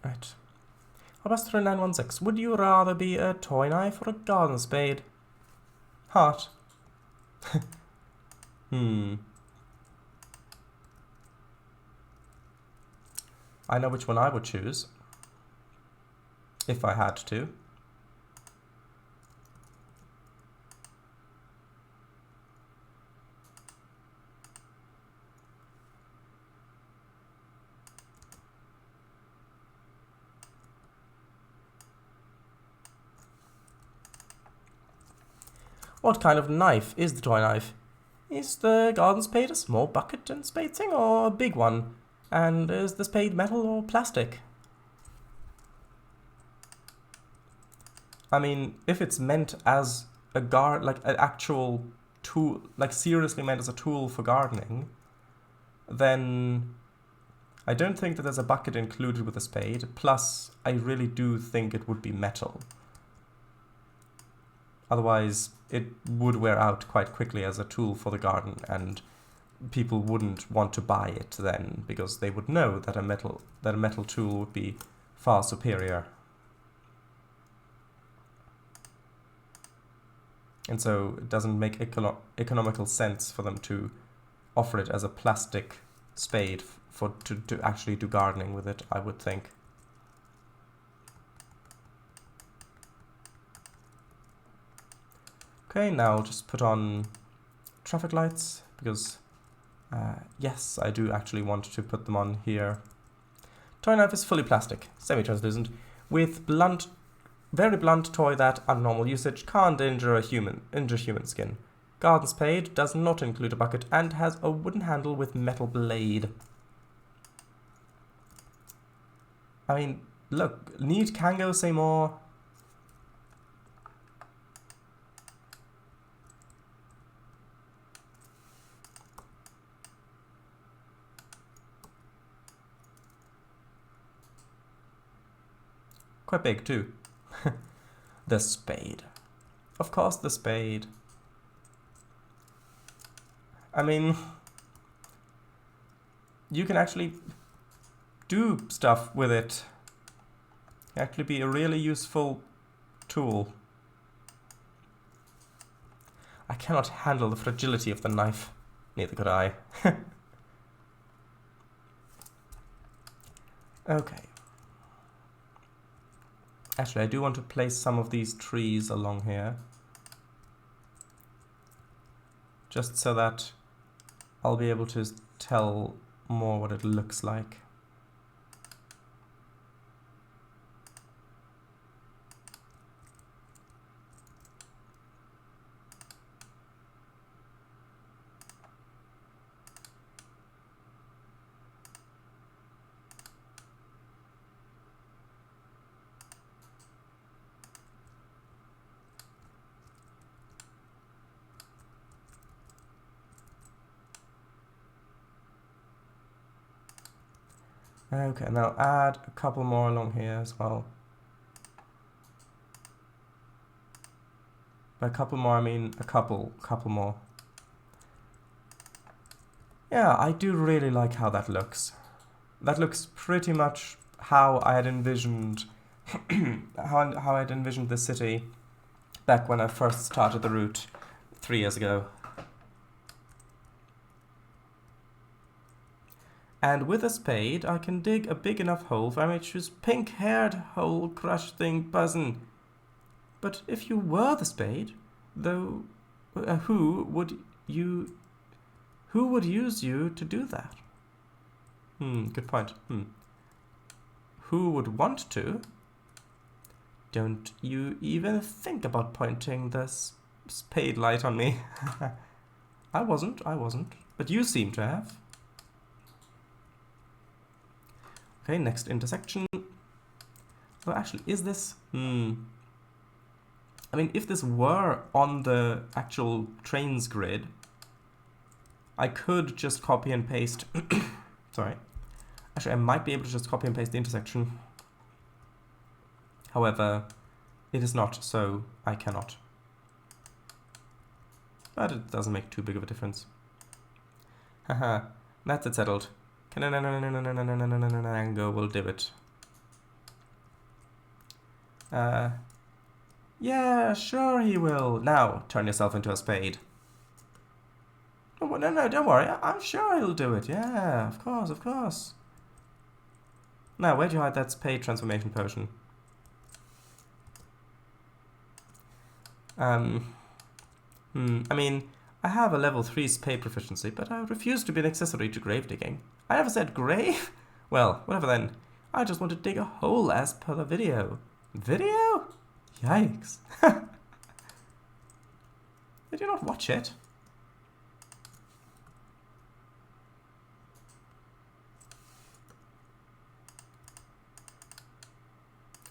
Right. Albus 3916. Would you rather be a toy knife or a garden spade? Heart. I know which one I would choose. If I had to. What kind of knife is the toy knife? Is the garden spade a small bucket and spade thing or a big one? And is the spade metal or plastic? I mean, if it's meant as a like an actual tool, like seriously meant as a tool for gardening, then I don't think that there's a bucket included with the spade. Plus, I really do think it would be metal. Otherwise, it would wear out quite quickly as a tool for the garden, and people wouldn't want to buy it then because they would know that a metal tool would be far superior. And so it doesn't make economical sense for them to offer it as a plastic spade to actually do gardening with it, I would think. Okay, now I'll just put on traffic lights, because yes, I do actually want to put them on here. Toy knife is fully plastic, semi-translucent, with very blunt toy that, under normal usage, can't injure human skin. Garden spade does not include a bucket and has a wooden handle with metal blade. I mean, look, need Kango say more? Quite big too. The spade. Of course the spade. I mean, you can actually do stuff with it. Actually be a really useful tool. I cannot handle the fragility of the knife. Neither could I. Okay. Actually, I do want to place some of these trees along here. Just so that I'll be able to tell more what it looks like. Okay, now add a couple more along here as well. By a couple more, I mean a couple more. Yeah, I do really like how that looks. That looks pretty much how I had envisioned how I'd envisioned the city back when I first started the route 3 years ago. And with a spade, I can dig a big enough hole for my choose pink-haired hole crush thing buzzin'. But if you were the spade, though, who would use you to do that? Good point. Who would want to? Don't you even think about pointing the spade light on me. I wasn't. But you seem to have. Okay, next intersection. Well, actually, is this... I mean, if this were on the actual Trainz grid, I could just copy and paste... Sorry. Actually, I might be able to just copy and paste the intersection. However, it is not, so I cannot. But it doesn't make too big of a difference. Haha, that's it settled. Kango will div it. Yeah, sure he will. Now, turn yourself into a spade. Oh, no, don't worry. I'm sure he'll do it. Yeah, of course. Now, where'd you hide that spade transformation potion? I mean, I have a level 3 spade proficiency, but I refuse to be an accessory to grave digging. I never said grave? Well, whatever then. I just want to dig a hole as per the video. Video? Yikes. Did you not watch it?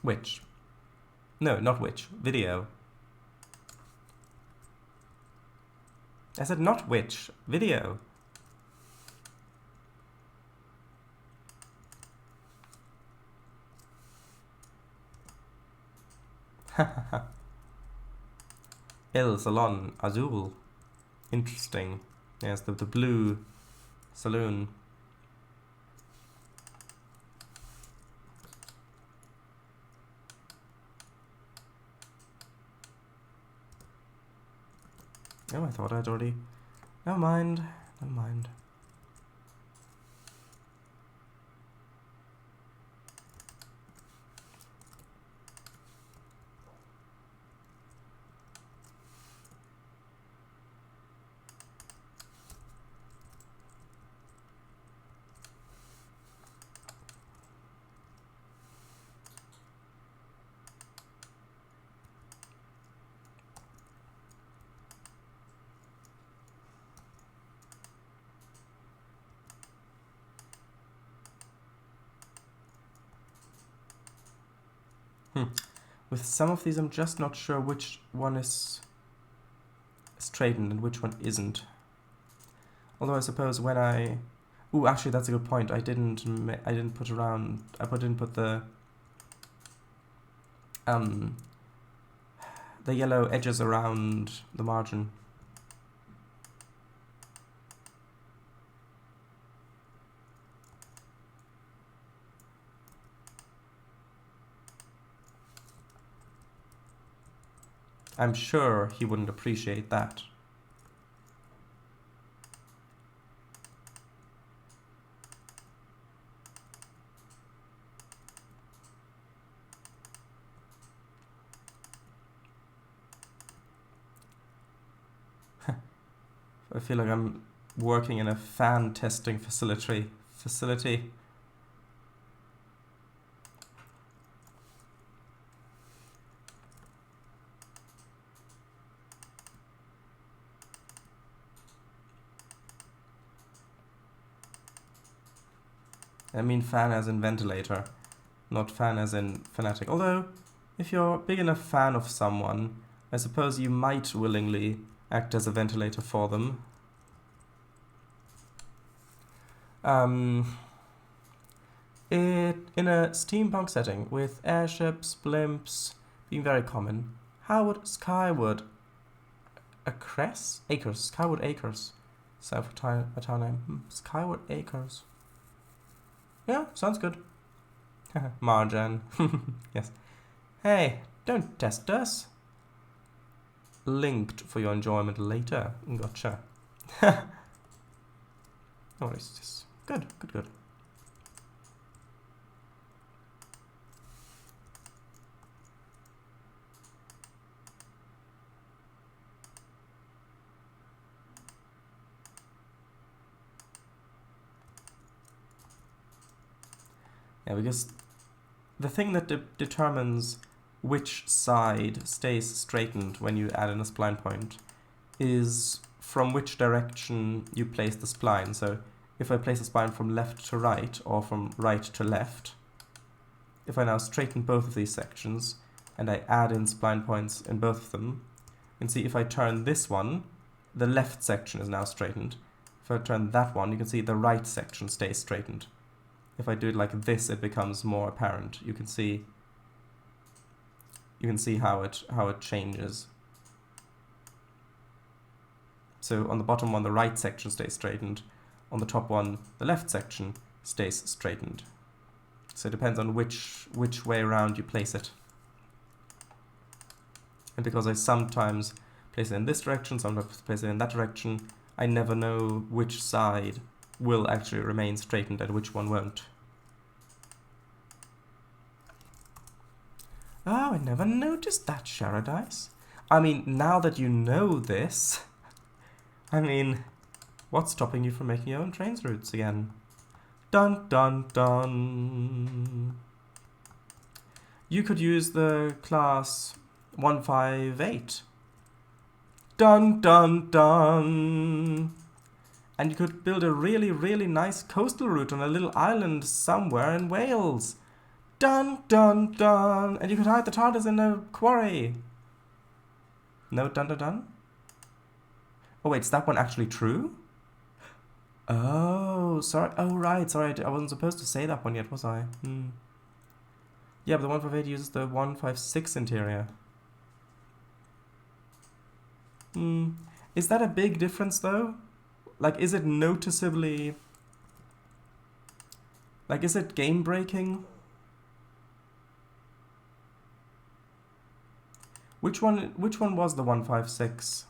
Which? No, not which. Video. I said not which. Video. El Salon Azul. Interesting. Yes, the blue saloon. Oh, I thought I'd already... Never mind. Never mind. With some of these, I'm just not sure which one is straightened and which one isn't. Although I suppose when I... Ooh, actually, that's a good point. I didn't put around... I didn't put the yellow edges around the margin. I'm sure he wouldn't appreciate that. I feel like I'm working in a fan testing facility. I mean fan as in ventilator, not fan as in fanatic. Although, if you're a big enough fan of someone, I suppose you might willingly act as a ventilator for them. In a steampunk setting, with airships, blimps being very common, how would Skyward Acres? Skyward Acres. Sound for a town name. Skyward Acres. Yeah, sounds good. Marjan. Yes. Hey, don't test us. Linked for your enjoyment later. Gotcha. Oh, what is this? Good. Yeah, because the thing that determines which side stays straightened when you add in a spline point is from which direction you place the spline. So if I place a spline from left to right or from right to left, if I now straighten both of these sections and I add in spline points in both of them, you can see if I turn this one, the left section is now straightened. If I turn that one, you can see the right section stays straightened. If I do it like this, it becomes more apparent. You can see how it changes. So on the bottom one, the right section stays straightened. On the top one, the left section stays straightened. So it depends on which way around you place it. And because I sometimes place it in this direction, sometimes place it in that direction, I never know which side will actually remain straightened and which one won't. Oh, I never noticed that, Sharadice. I mean, now that you know this, I mean, what's stopping you from making your own Trainz routes again? Dun dun dun. You could use the class 158. Dun dun dun. And you could build a really, really nice coastal route on a little island somewhere in Wales. Dun dun dun. And you could hide the TARDIS in a quarry. No dun dun dun? Oh wait, is that one actually true? Oh, sorry. Oh right, sorry. I wasn't supposed to say that one yet, was I? Yeah, but the 158 uses the 156 interior. Is that a big difference though? Like, is it noticeably... Like, is it game-breaking? Which one was the 156?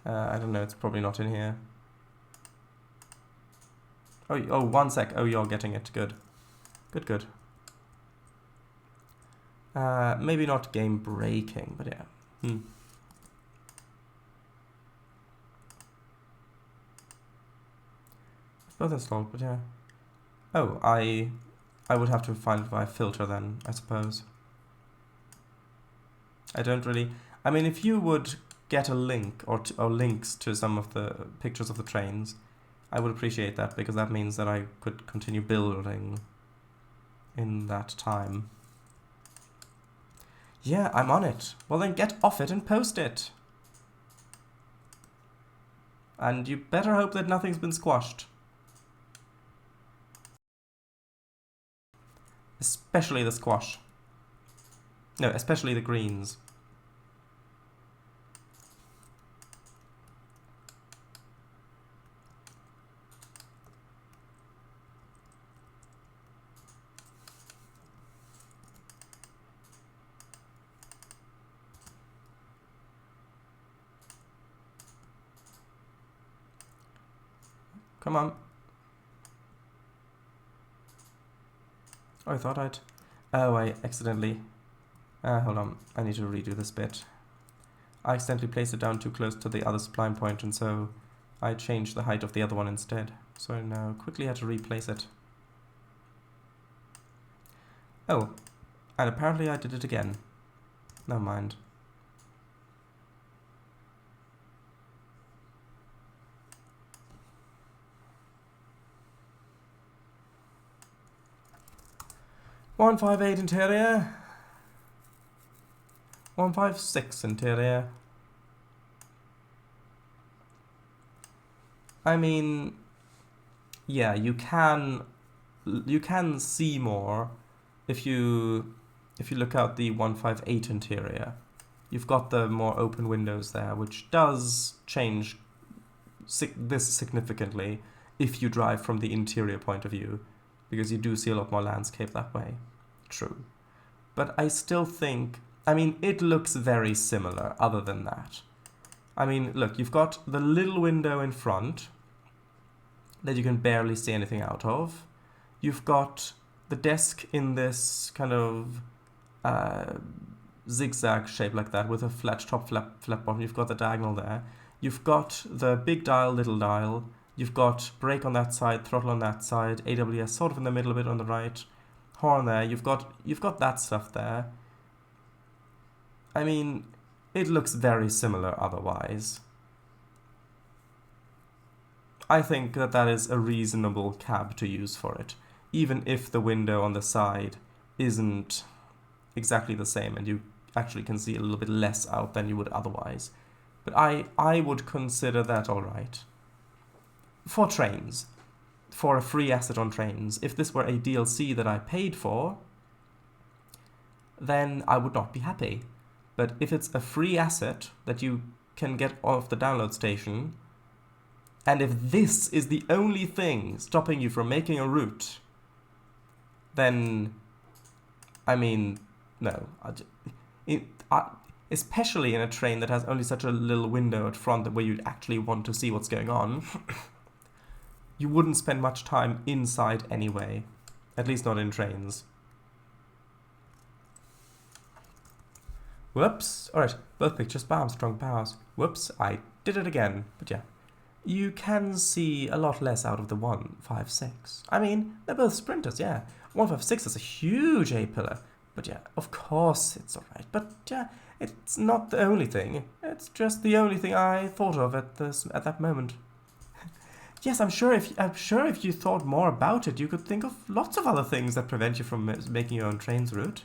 I don't know, it's probably not in here. Oh, 1 sec. Oh, you're getting it. Good. Good. Maybe not game breaking, but yeah. Both installed, but yeah. Oh, I would have to find it via filter then, I suppose. I don't really... I mean, if you would get a link or links to some of the pictures of the trains, I would appreciate that, because that means that I could continue building in that time. Yeah, I'm on it. Well, then get off it and post it. And you better hope that nothing's been squashed. Especially the squash. No, especially the greens. Come on. Oh, I thought I'd... Oh, I accidentally... hold on. I need to redo this bit. I accidentally placed it down too close to the other spline point, and so I changed the height of the other one instead. So I now quickly had to replace it. Oh, and apparently I did it again. Never mind. $158 interior. 156 interior. I mean, yeah, you can see more if you look out the 158 interior. You've got the more open windows there, which does change this significantly if you drive from the interior point of view, because you do see a lot more landscape that way. True. But I still think, I mean, it looks very similar other than that. I mean, look, you've got the little window in front that you can barely see anything out of. You've got the desk in this kind of zigzag shape like that with a flat top, flat bottom. You've got the diagonal there. You've got the big dial, little dial. You've got brake on that side, throttle on that side, AWS sort of in the middle, a bit on the right, horn there. You've got that stuff there. I mean, it looks very similar otherwise. I think that is a reasonable cab to use for it, even if the window on the side isn't exactly the same and you actually can see a little bit less out than you would otherwise. But I would consider that alright. For Trainz, for a free asset on Trainz, if this were a DLC that I paid for, then I would not be happy. But if it's a free asset that you can get off the download station, and if this is the only thing stopping you from making a route, then, I mean, no. Especially in a train that has only such a little window at front where you'd actually want to see what's going on, you wouldn't spend much time inside anyway. At least not in Trainz. Whoops. Alright, both pictures, bam, strong powers. Whoops, I did it again. But yeah. You can see a lot less out of the 156. I mean, they're both sprinters, yeah. 156 is a huge A-pillar. But yeah, of course it's alright. But yeah, it's not the only thing. It's just the only thing I thought of at that moment. Yes, I'm sure if you thought more about it, you could think of lots of other things that prevent you from making your own Trainz route.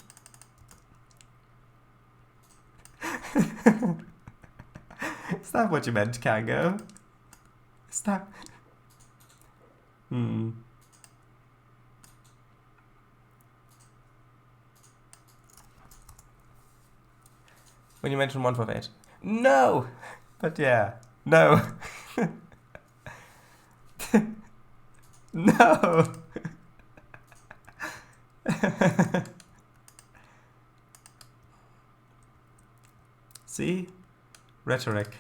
Is that what you meant, Kango? Is that... When you mentioned 158. No! But yeah. No. No! See? Rhetoric.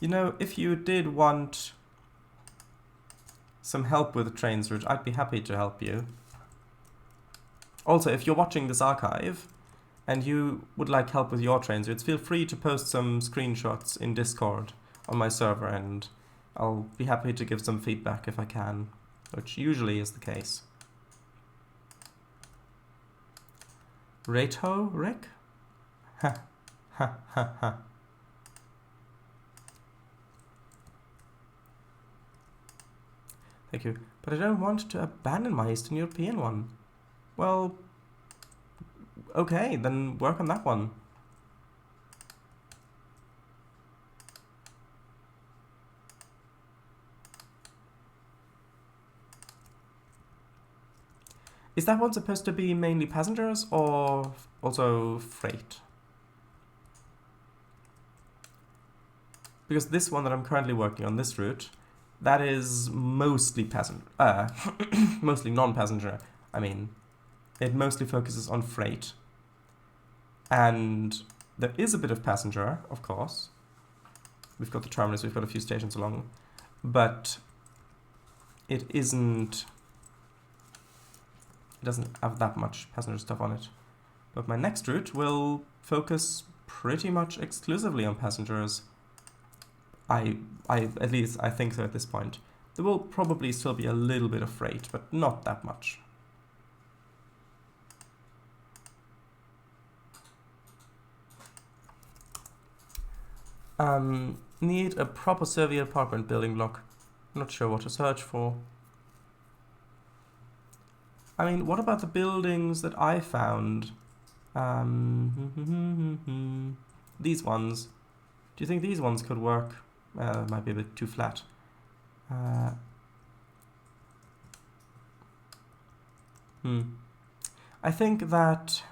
You know, if you did want some help with the Trainz route, I'd be happy to help you. Also, if you're watching this archive and you would like help with your Trainz routes, feel free to post some screenshots in Discord on my server, and I'll be happy to give some feedback if I can, which usually is the case. Rato, Rick? Ha, ha, ha, ha. Thank you. But I don't want to abandon my Eastern European one. Well, okay, then work on that one. Is that one supposed to be mainly passengers or also freight? Because this one that I'm currently working on, this route, that is mostly passenger, mostly non-passenger. I mean, it mostly focuses on freight. And there is a bit of passenger, of course. We've got the terminus, we've got a few stations along, but it doesn't have that much passenger stuff on it. But my next route will focus pretty much exclusively on passengers. At least I think so at this point. There will probably still be a little bit of freight, but not that much. Need a proper Soviet apartment building block. Not sure what to search for. I mean, what about the buildings that I found? These ones. Do you think these ones could work? Might be a bit too flat. I think that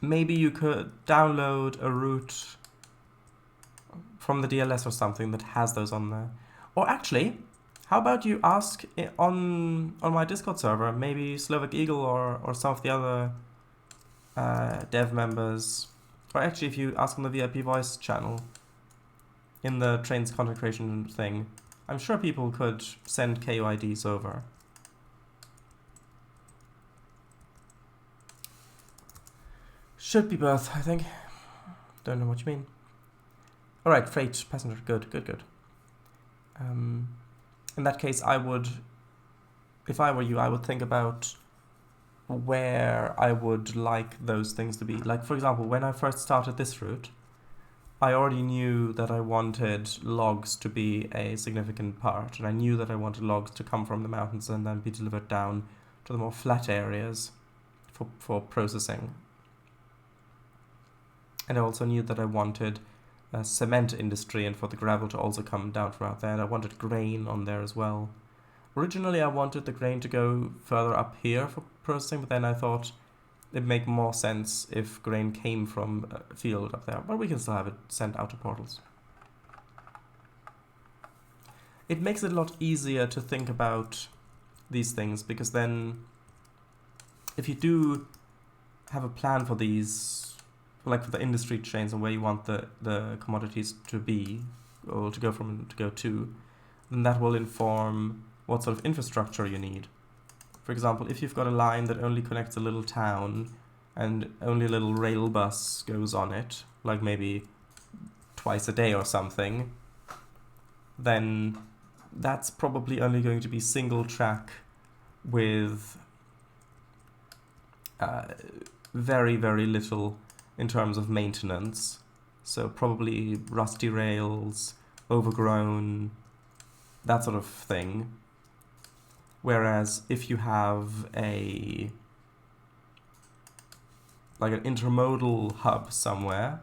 maybe you could download a route from the DLS or something that has those on there. Or actually, how about you ask on my Discord server, maybe Slovak Eagle or some of the other dev members, or actually if you ask on the VIP voice channel in the Trainz content creation thing, I'm sure people could send KUIDs over. Should be both, I think. Don't know what you mean. Alright, freight, passenger, good, good, good. In that case, I would, if I were you, I would think about where I would like those things to be. Like, for example, when I first started this route, I already knew that I wanted logs to be a significant part, and I knew that I wanted logs to come from the mountains and then be delivered down to the more flat areas for processing. And I also knew that I wanted a cement industry and for the gravel to also come down from out there, and I wanted grain on there as well. Originally I wanted the grain to go further up here for processing, but then I thought it'd make more sense if grain came from a field up there, but we can still have it sent out to portals. It makes it a lot easier to think about these things, because then if you do have a plan for these, like for the industry chains and where you want the commodities to be, or to go from and to go to, then that will inform what sort of infrastructure you need. For example, if you've got a line that only connects a little town and only a little rail bus goes on it, like maybe twice a day or something, then that's probably only going to be single track with very, very little in terms of maintenance. So probably rusty rails, overgrown, that sort of thing. Whereas if you have like an intermodal hub somewhere,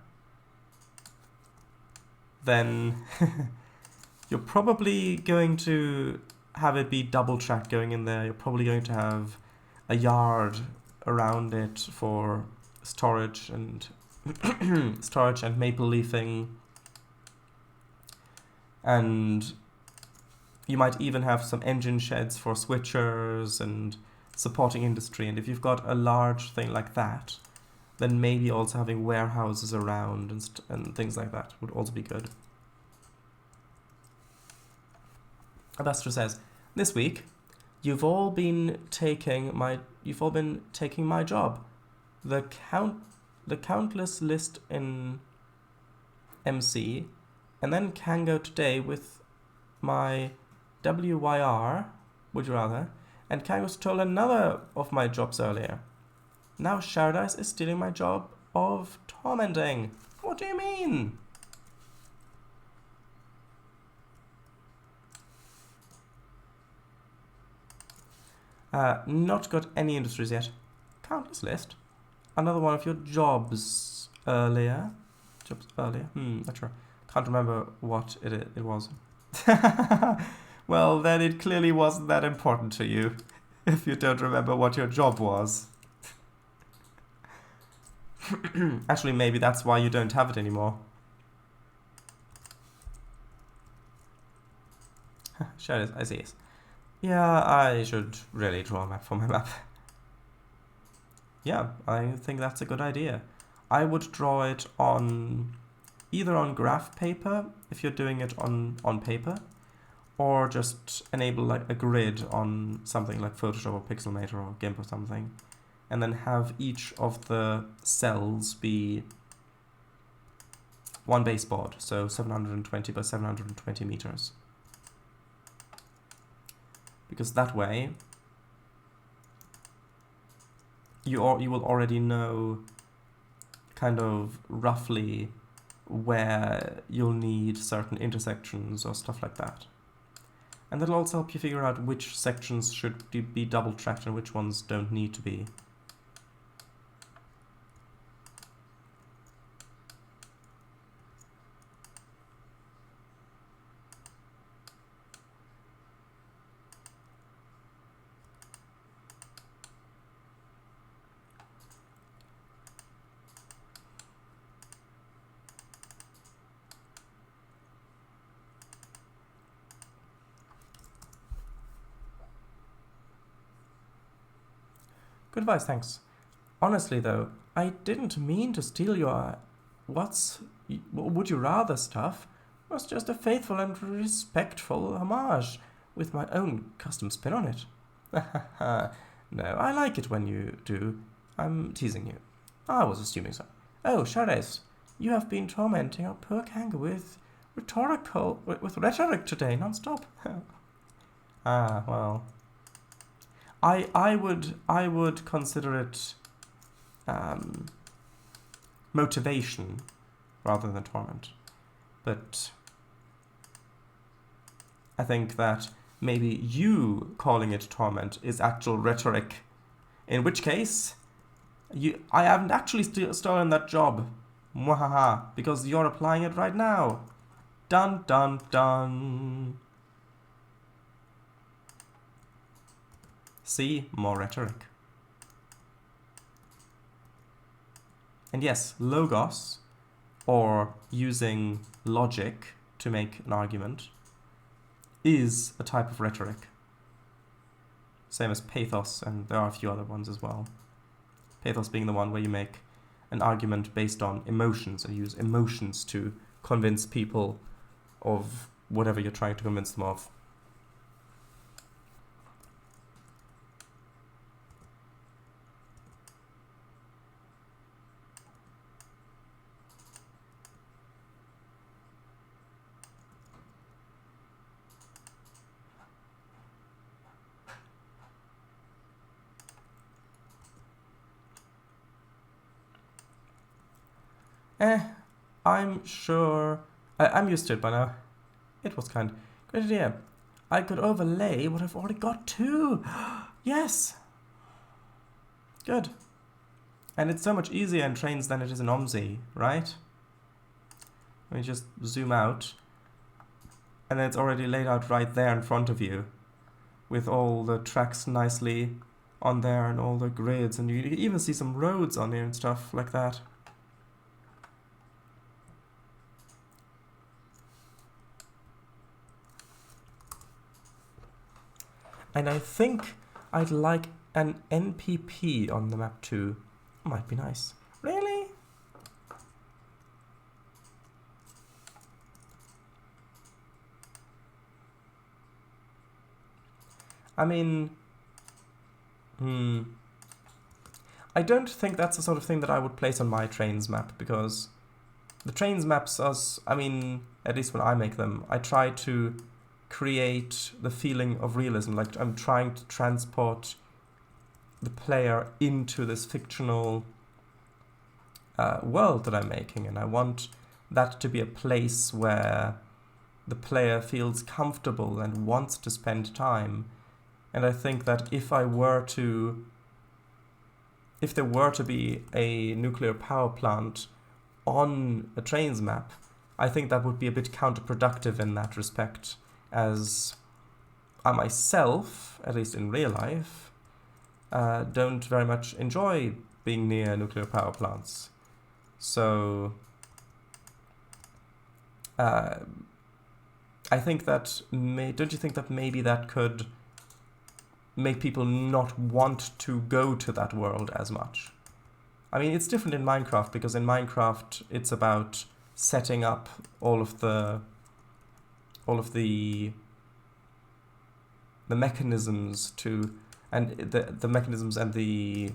then you're probably going to have it be double tracked going in there. You're probably going to have a yard around it for storage and maple leafing, and You might even have some engine sheds for switchers and supporting industry. And if you've got a large thing like that, then maybe also having warehouses around and things like that would also be good. Abastra says, this week, you've all been taking my job. The countless list in MC, and then Kango today with my WYR, would you rather, and Kango stole another of my jobs earlier. Now Shardice is stealing my job of tormenting. What do you mean? Not got any industries yet. Countless list. Another one of your jobs earlier. Not sure. Can't remember what it was. Well, then it clearly wasn't that important to you, if you don't remember what your job was. Actually, maybe that's why you don't have it anymore. Sure, I see it. Yeah, I should really draw a map for my map. Yeah, I think that's a good idea. I would draw it on either on graph paper, if you're doing it on paper, or just enable like a grid on something like Photoshop or Pixelmator or GIMP or something, and then have each of the cells be one baseboard, so 720 by 720 meters. Because that way you will already know kind of roughly where you'll need certain intersections or stuff like that. And that'll also help you figure out which sections should be double tracked and which ones don't need to be. Good advice, thanks. Honestly though, I didn't mean to steal your would you rather stuff. It was just a faithful and respectful homage with my own custom spin on it. No, I like it when you do. I'm teasing you. I was assuming so. Oh, Shardice, you have been tormenting our poor Kango with rhetoric today, non-stop. Well. I would consider it motivation rather than torment. But I think that maybe you calling it torment is actual rhetoric. In which case, I haven't actually stolen that job. Mwahaha, because you're applying it right now. Dun dun dun. See, more rhetoric. And yes, logos, or using logic to make an argument, is a type of rhetoric. Same as pathos, and there are a few other ones as well. Pathos being the one where you make an argument based on emotions and use emotions to convince people of whatever you're trying to convince them of. I'm sure... I'm used to it by now. It was kind. Great idea. I could overlay what I've already got too. Yes! Good. And it's so much easier in Trainz than it is in OMSI, right? Let me just zoom out. And then it's already laid out right there in front of you, with all the tracks nicely on there and all the grids. And you can even see some roads on here and stuff like that. And I think I'd like an NPP on the map too. Might be nice. Really? I mean, I don't think that's the sort of thing that I would place on my Trainz map, because the Trainz maps are, I mean, at least when I make them, I try to create the feeling of realism, like I'm trying to transport the player into this fictional world that I'm making, and I want that to be a place where the player feels comfortable and wants to spend time. And I think that if there were to be a nuclear power plant on a Trainz map, I think that would be a bit counterproductive in that respect, as I myself, at least in real life, don't very much enjoy being near nuclear power plants. So I think that don't you think that maybe that could make people not want to go to that world as much? I mean, it's different in Minecraft, because in Minecraft it's about setting up all of the mechanisms to, and the mechanisms and the,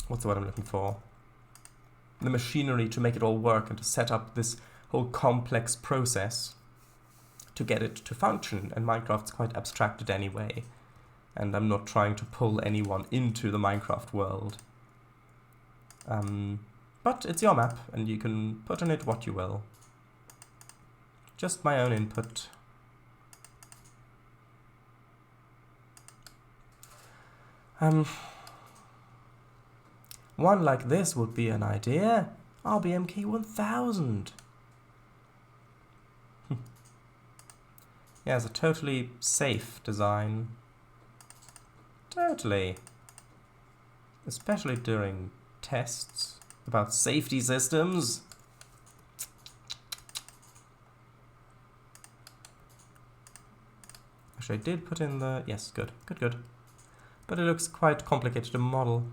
what's the word I'm looking for? The machinery to make it all work and to set up this whole complex process to get it to function. And Minecraft's quite abstracted anyway, and I'm not trying to pull anyone into the Minecraft world. But it's your map, and you can put in it what you will. Just my own input. One like this would be an idea. RBMK 1000. Yeah, it's a totally safe design. Totally. Especially during tests about safety systems. Actually, I did put in the... Yes, good. But it looks quite complicated to model.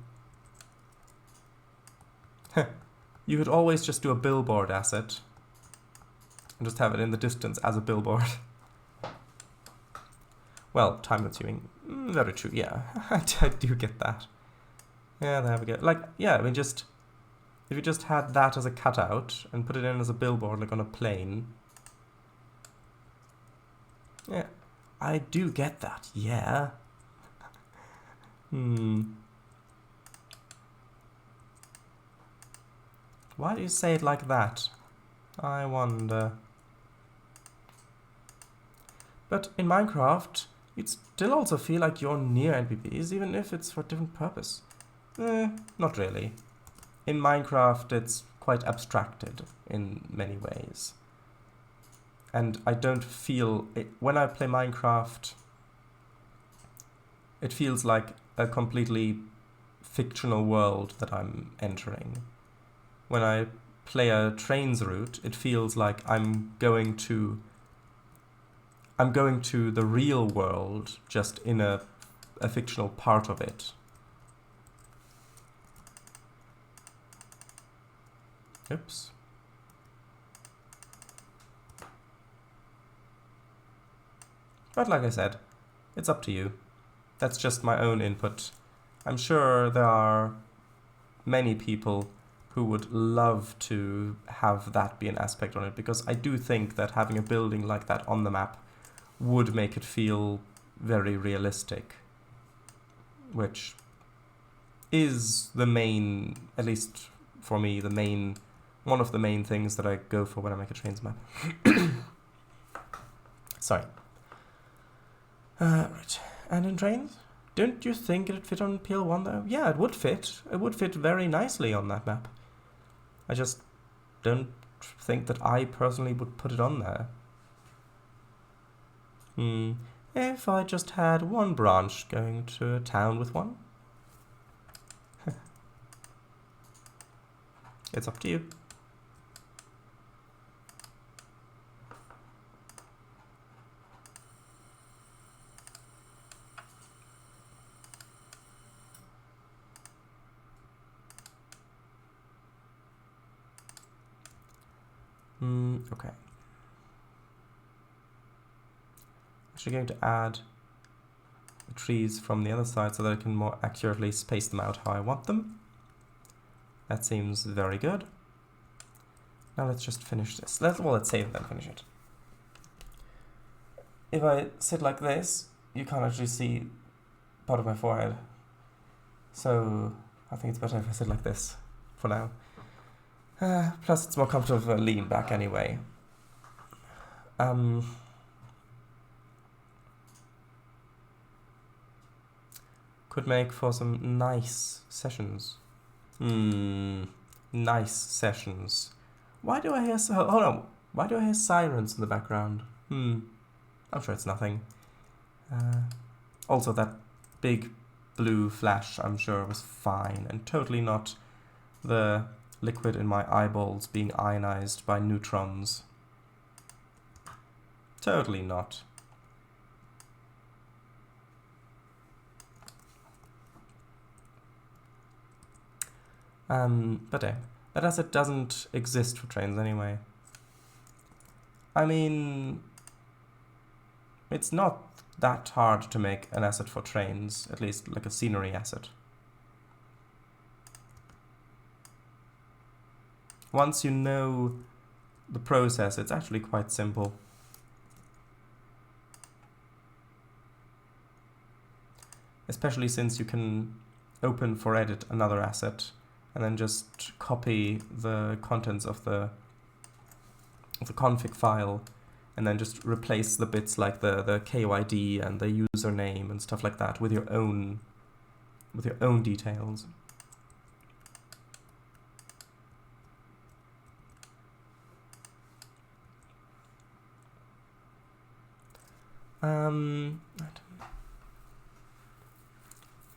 You could always just do a billboard asset and just have it in the distance as a billboard. Well, time consuming. Very true, yeah. I do get that. Yeah, there we go. Like, yeah, I mean, just... If you just had that as a cutout and put it in as a billboard, like on a plane. Yeah, I do get that, yeah. Why do you say it like that? I wonder. But in Minecraft, you'd still also feel like you're near NPCs, even if it's for a different purpose. Not really. In Minecraft, it's quite abstracted in many ways. And I don't feel... when I play Minecraft, it feels like a completely fictional world that I'm entering. When I play a Trainz route, it feels like I'm going to the real world, just in a fictional part of it. Oops. But like I said, it's up to you. That's just my own input. I'm sure there are many people who would love to have that be an aspect on it, because I do think that having a building like that on the map would make it feel very realistic, which is the main, at least for me, one of the main things that I go for when I make a Trainz map. Sorry. Right. And in Trainz? Don't you think it'd fit on PL1 though? Yeah, it would fit. It would fit very nicely on that map. I just don't think that I personally would put it on there. If I just had one branch going to a town with one? It's up to you. Okay. Actually going to add the trees from the other side so that I can more accurately space them out how I want them. That seems very good. Now let's just finish this. Let's save and then finish it. If I sit like this, you can't actually see part of my forehead. So I think it's better if I sit like this for now. Plus it's more comfortable if I lean back anyway. Could make for some nice sessions. Nice sessions. Why do I hear hold on. Why do I hear sirens in the background? I'm sure it's nothing. Also that big blue flash, I'm sure, was fine and totally not the liquid in my eyeballs being ionized by neutrons. Totally not. But that asset doesn't exist for Trainz anyway. I mean, it's not that hard to make an asset for Trainz, at least like a scenery asset. Once you know the process, it's actually quite simple. Especially since you can open for edit another asset and then just copy the contents of the config file and then just replace the bits like the KYD and the username and stuff like that with your own details.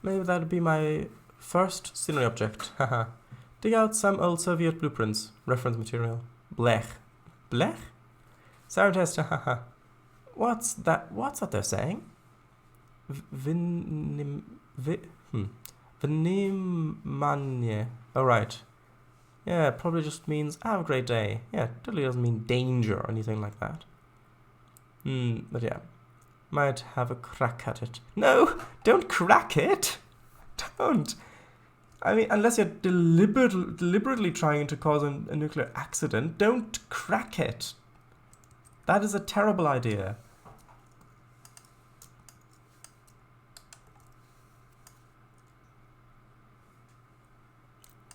Maybe that'd be my first scenery object. Haha. Dig out some old Soviet blueprints. Reference material. Blech. Blech? Siren test. Haha. What's that they're saying? Vnimanje. Oh, right. Yeah, it probably just means have a great day. Yeah, it totally doesn't mean danger or anything like that. But yeah. Might have a crack at it. No! Don't crack it! Don't! I mean, unless you're deliberately trying to cause a nuclear accident, don't crack it. That is a terrible idea.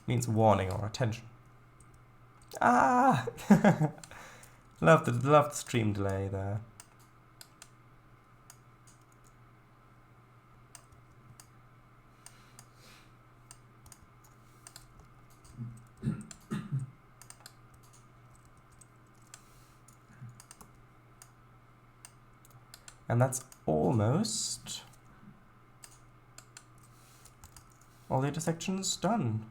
Means warning or attention. Ah! Love the stream delay there. And that's almost all the intersections done.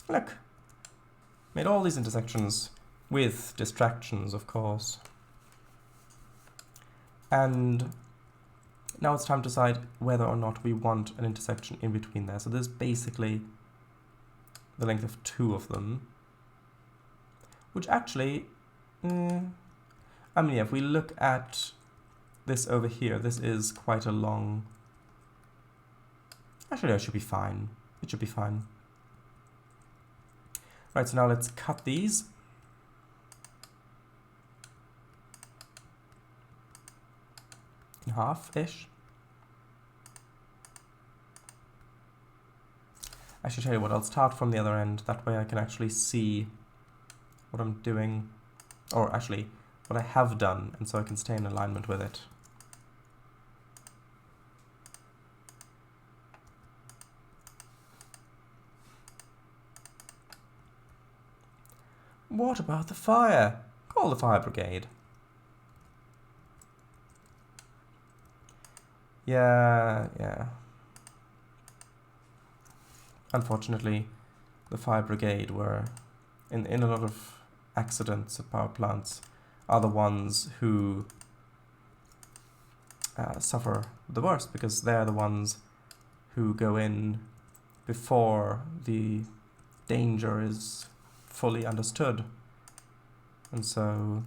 Look, made all these intersections with distractions, of course. And now it's time to decide whether or not we want an intersection in between there. So this is basically the length of two of them, which actually, I mean, yeah, if we look at this over here, this is quite a long... Actually, it should be fine. It should be fine. Right, so now let's cut these. In half-ish. I should tell you what, I'll start from the other end. That way I can actually see what I'm doing. Or actually, what I have done, and so I can stay in alignment with it. What about the fire? Call the fire brigade. Yeah. Unfortunately, the fire brigade were, in a lot of accidents at power plants, are the ones who suffer the worst, because they're the ones who go in before the danger is fully understood. and so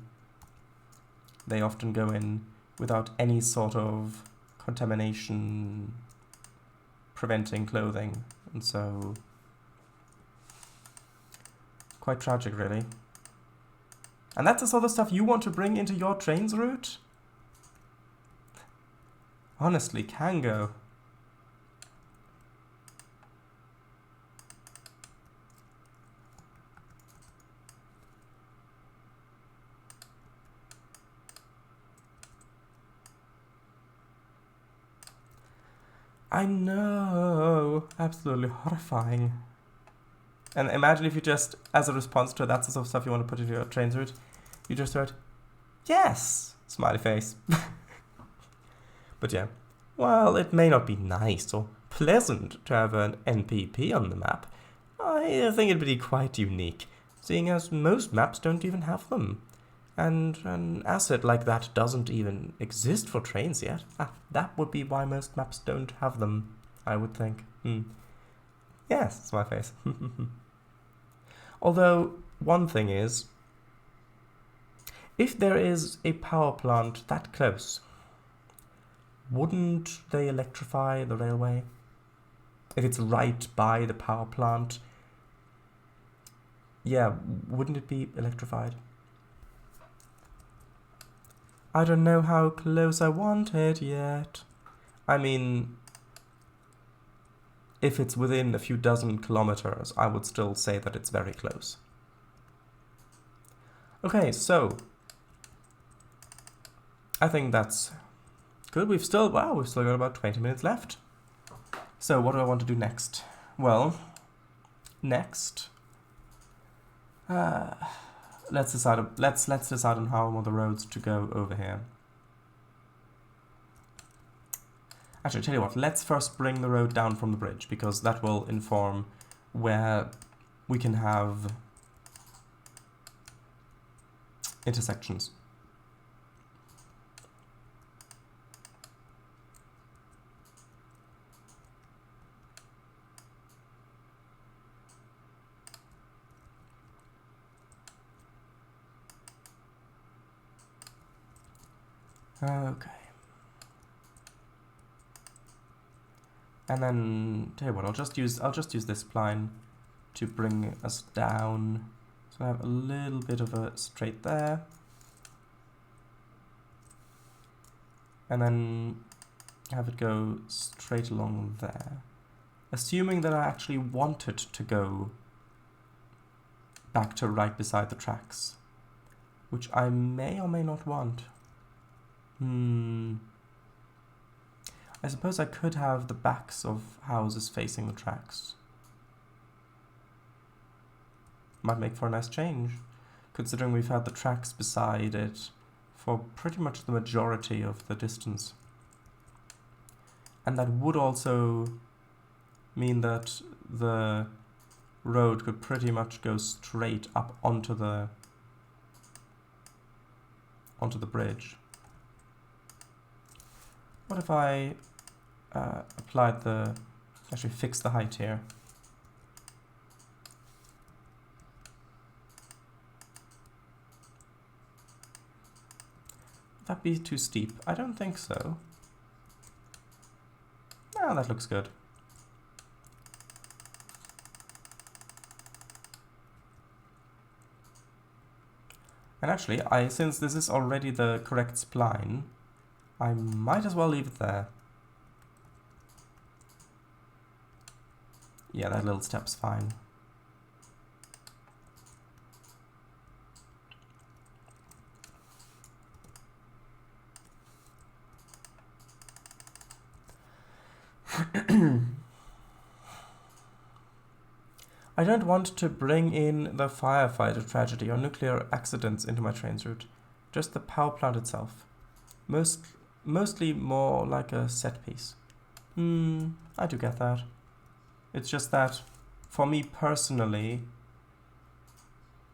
they often go in without any sort of contamination preventing clothing, and so quite tragic, really. And that's the sort of stuff you want to bring into your Trainz route? Honestly, can go. I know, absolutely horrifying. And imagine if you just, as a response to that sort of stuff you want to put into your Trainz route, you just wrote, yes, smiley face. But yeah, while it may not be nice or pleasant to have an NPP on the map, I think it'd be quite unique, seeing as most maps don't even have them. And an asset like that doesn't even exist for Trainz yet. That would be why most maps don't have them, I would think. Yes, it's my face. Although, one thing is, if there is a power plant that close, wouldn't they electrify the railway? If it's right by the power plant, yeah, wouldn't it be electrified? I don't know how close I want it yet. I mean, if it's within a few dozen kilometers, I would still say that it's very close. Okay, so I think that's good. We've still got about 20 minutes left. So what do I want to do next? Well, next, let's decide on how I want the roads to go over here. Actually, tell you what, let's first bring the road down from the bridge, because that will inform where we can have intersections. Okay. And then, tell you what, I'll just use this spline to bring us down. So I have a little bit of a straight there. And then have it go straight along there. Assuming that I actually want it to go back to right beside the tracks. Which I may or may not want. I suppose I could have the backs of houses facing the tracks. Might make for a nice change, considering we've had the tracks beside it for pretty much the majority of the distance. And that would also mean that the road could pretty much go straight up onto the bridge. What if I actually fix the height here? Would that be too steep? I don't think so. No, that looks good. And actually, since this is already the correct spline, I might as well leave it there. Yeah, that little step's fine. I don't want to bring in the firefighter tragedy or nuclear accidents into my Trainz route. Just the power plant itself. Mostly more like a set piece. I do get that. It's just that, for me personally,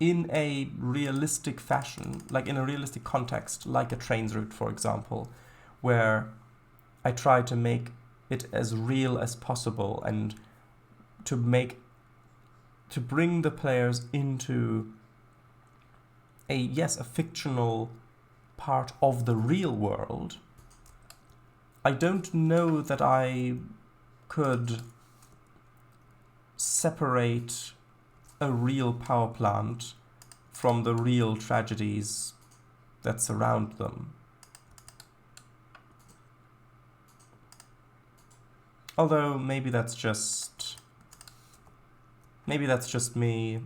in a realistic fashion, like in a realistic context, like a Trainz route, for example, where I try to make it as real as possible and to bring the players into yes, a fictional part of the real world, I don't know that I could separate a real power plant from the real tragedies that surround them. Although maybe that's just me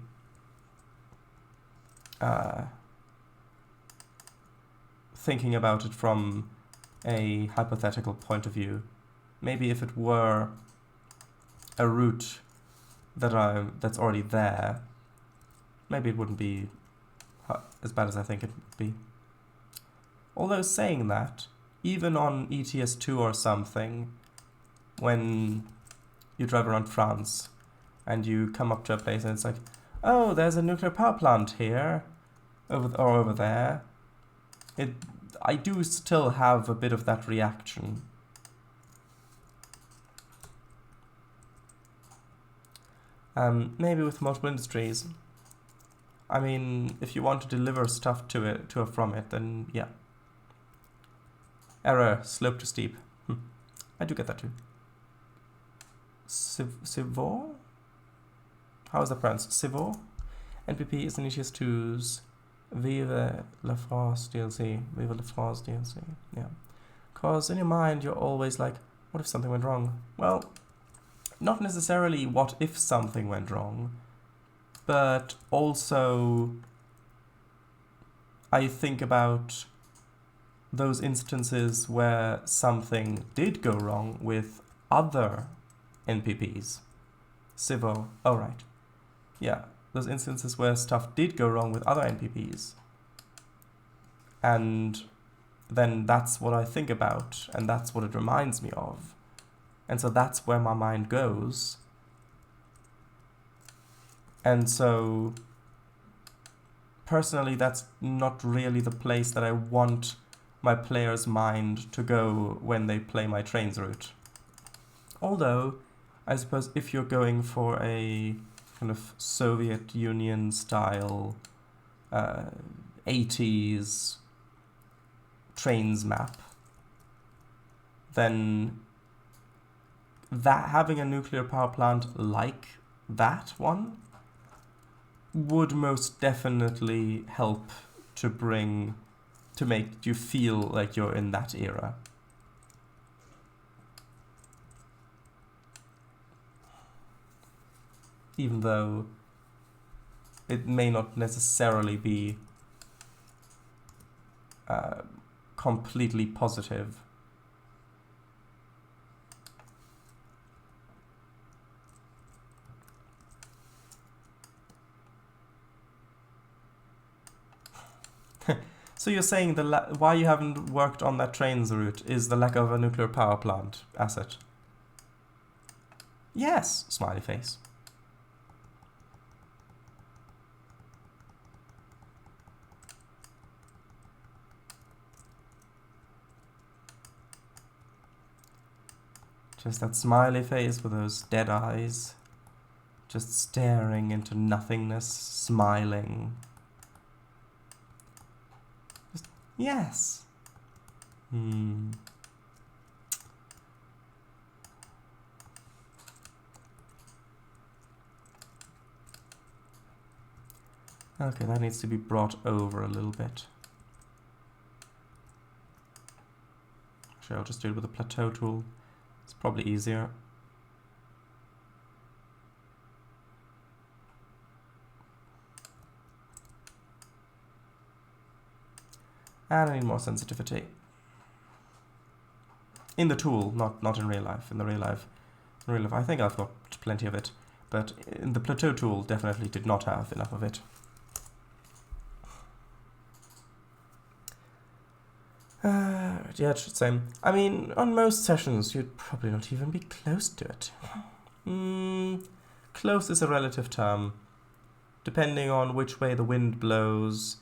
thinking about it from a hypothetical point of view. Maybe if it were a route that's already there, maybe it wouldn't be as bad as I think it would be. Although saying that, even on ETS2 or something, when you drive around France and you come up to a place and it's like, oh, there's a nuclear power plant here, over there, I do still have a bit of that reaction. Maybe with multiple industries. I mean, if you want to deliver stuff to or from it, then yeah. Error, slope too steep. I do get that too. Civor? How is that pronounced? Civor? NPP is Initius 2's Vive la France DLC. Vive la France DLC. Yeah. Because in your mind, you're always like, what if something went wrong? Well, not necessarily what if something went wrong, but also I think about those instances where something did go wrong with other NPPs. Civo, oh right. Yeah, those instances where stuff did go wrong with other NPPs. And then that's what I think about, and that's what it reminds me of. And so that's where my mind goes. And so, personally, that's not really the place that I want my player's mind to go when they play my Trainz route. Although, I suppose if you're going for a kind of Soviet Union style 80s Trainz map, then that having a nuclear power plant like that one would most definitely help to make you feel like you're in that era. Even though it may not necessarily be completely positive. So you're saying why you haven't worked on that Trainz route is the lack of a nuclear power plant asset? Yes, smiley face. Just that smiley face with those dead eyes, just staring into nothingness, smiling. Yes. Okay, that needs to be brought over a little bit. Actually, I'll just do it with a plateau tool. It's probably easier. And I need more sensitivity. In the tool, not in real life. In real life, I think I've got plenty of it. But in the plateau tool, definitely did not have enough of it. Yeah, it should say. I mean, on most sessions, you'd probably not even be close to it. Close is a relative term. Depending on which way the wind blows,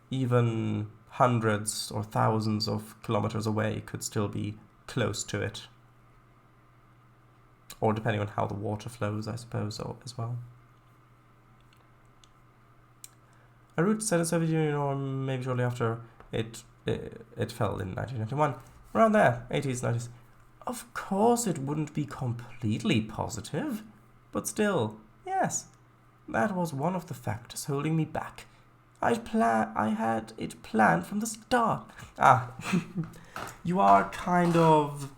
even hundreds or thousands of kilometers away could still be close to it. Or depending on how the water flows, I suppose, as well. a route set in Soviet Union, or maybe shortly after it fell in 1991. Around there, 80s, 90s. Of course it wouldn't be completely positive, but still, yes, that was one of the factors holding me back. I had it planned from the start. You are kind of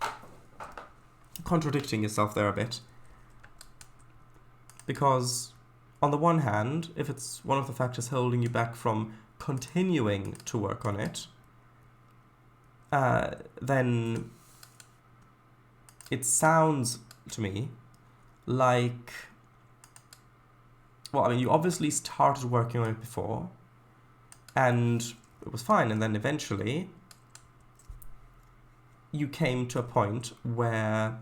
contradicting yourself there a bit. Because, on the one hand, if it's one of the factors holding you back from continuing to work on it, then it sounds to me like, well, I mean, you obviously started working on it before, and it was fine, and then eventually you came to a point where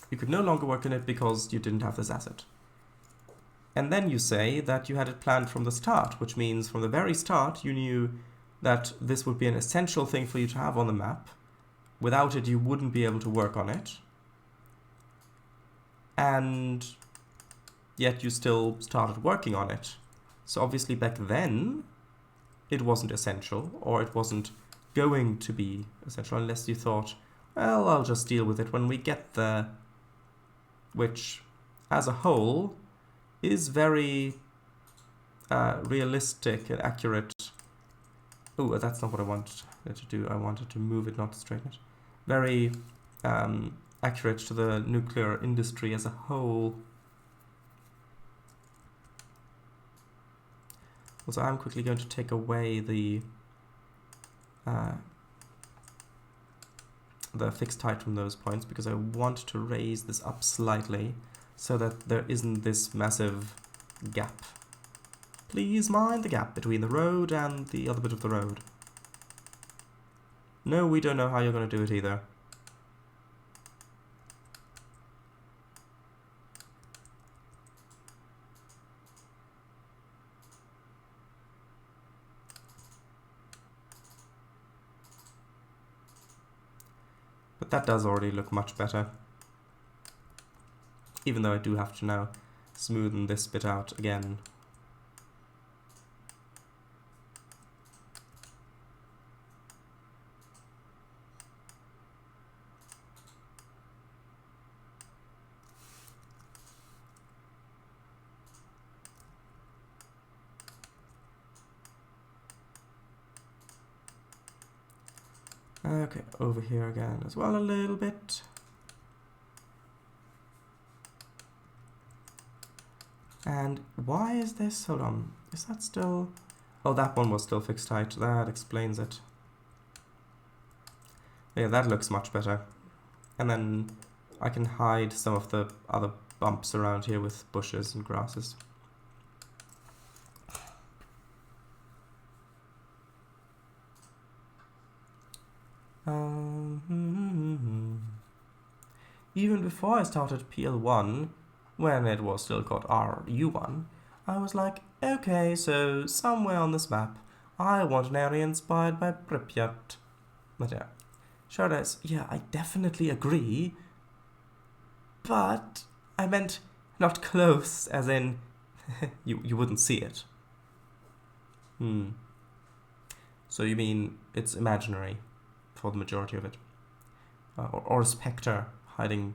you could no longer work on it because you didn't have this asset. And then you say that you had it planned from the start, which means from the very start you knew that this would be an essential thing for you to have on the map. Without it, you wouldn't be able to work on it. And yet you still started working on it. So obviously back then, it wasn't essential, or it wasn't going to be essential, unless you thought, well, I'll just deal with it when we get there. Which, as a whole, is very realistic and accurate. Oh, that's not what I wanted to do. I wanted to move it, not straighten it. Very accurate to the nuclear industry as a whole. Also, I'm quickly going to take away the fixed height from those points, because I want to raise this up slightly so that there isn't this massive gap. Please mind the gap between the road and the other bit of the road. No, we don't know how you're going to do it either. But that does already look much better. Even though I do have to now smoothen this bit out again. Okay, over here again as well a little bit. And why is this? Hold on. Is that still... Oh, that one was still fixed height. That explains it. Yeah, that looks much better. And then I can hide some of the other bumps around here with bushes and grasses. Even before I started PL1, when it was still called RU1, I was like, okay, so somewhere on this map, I want an area inspired by Pripyat. But yeah, sure it is. Yeah, I definitely agree, but I meant not close, as in, you wouldn't see it. So you mean it's imaginary for the majority of it? Or a spectre hiding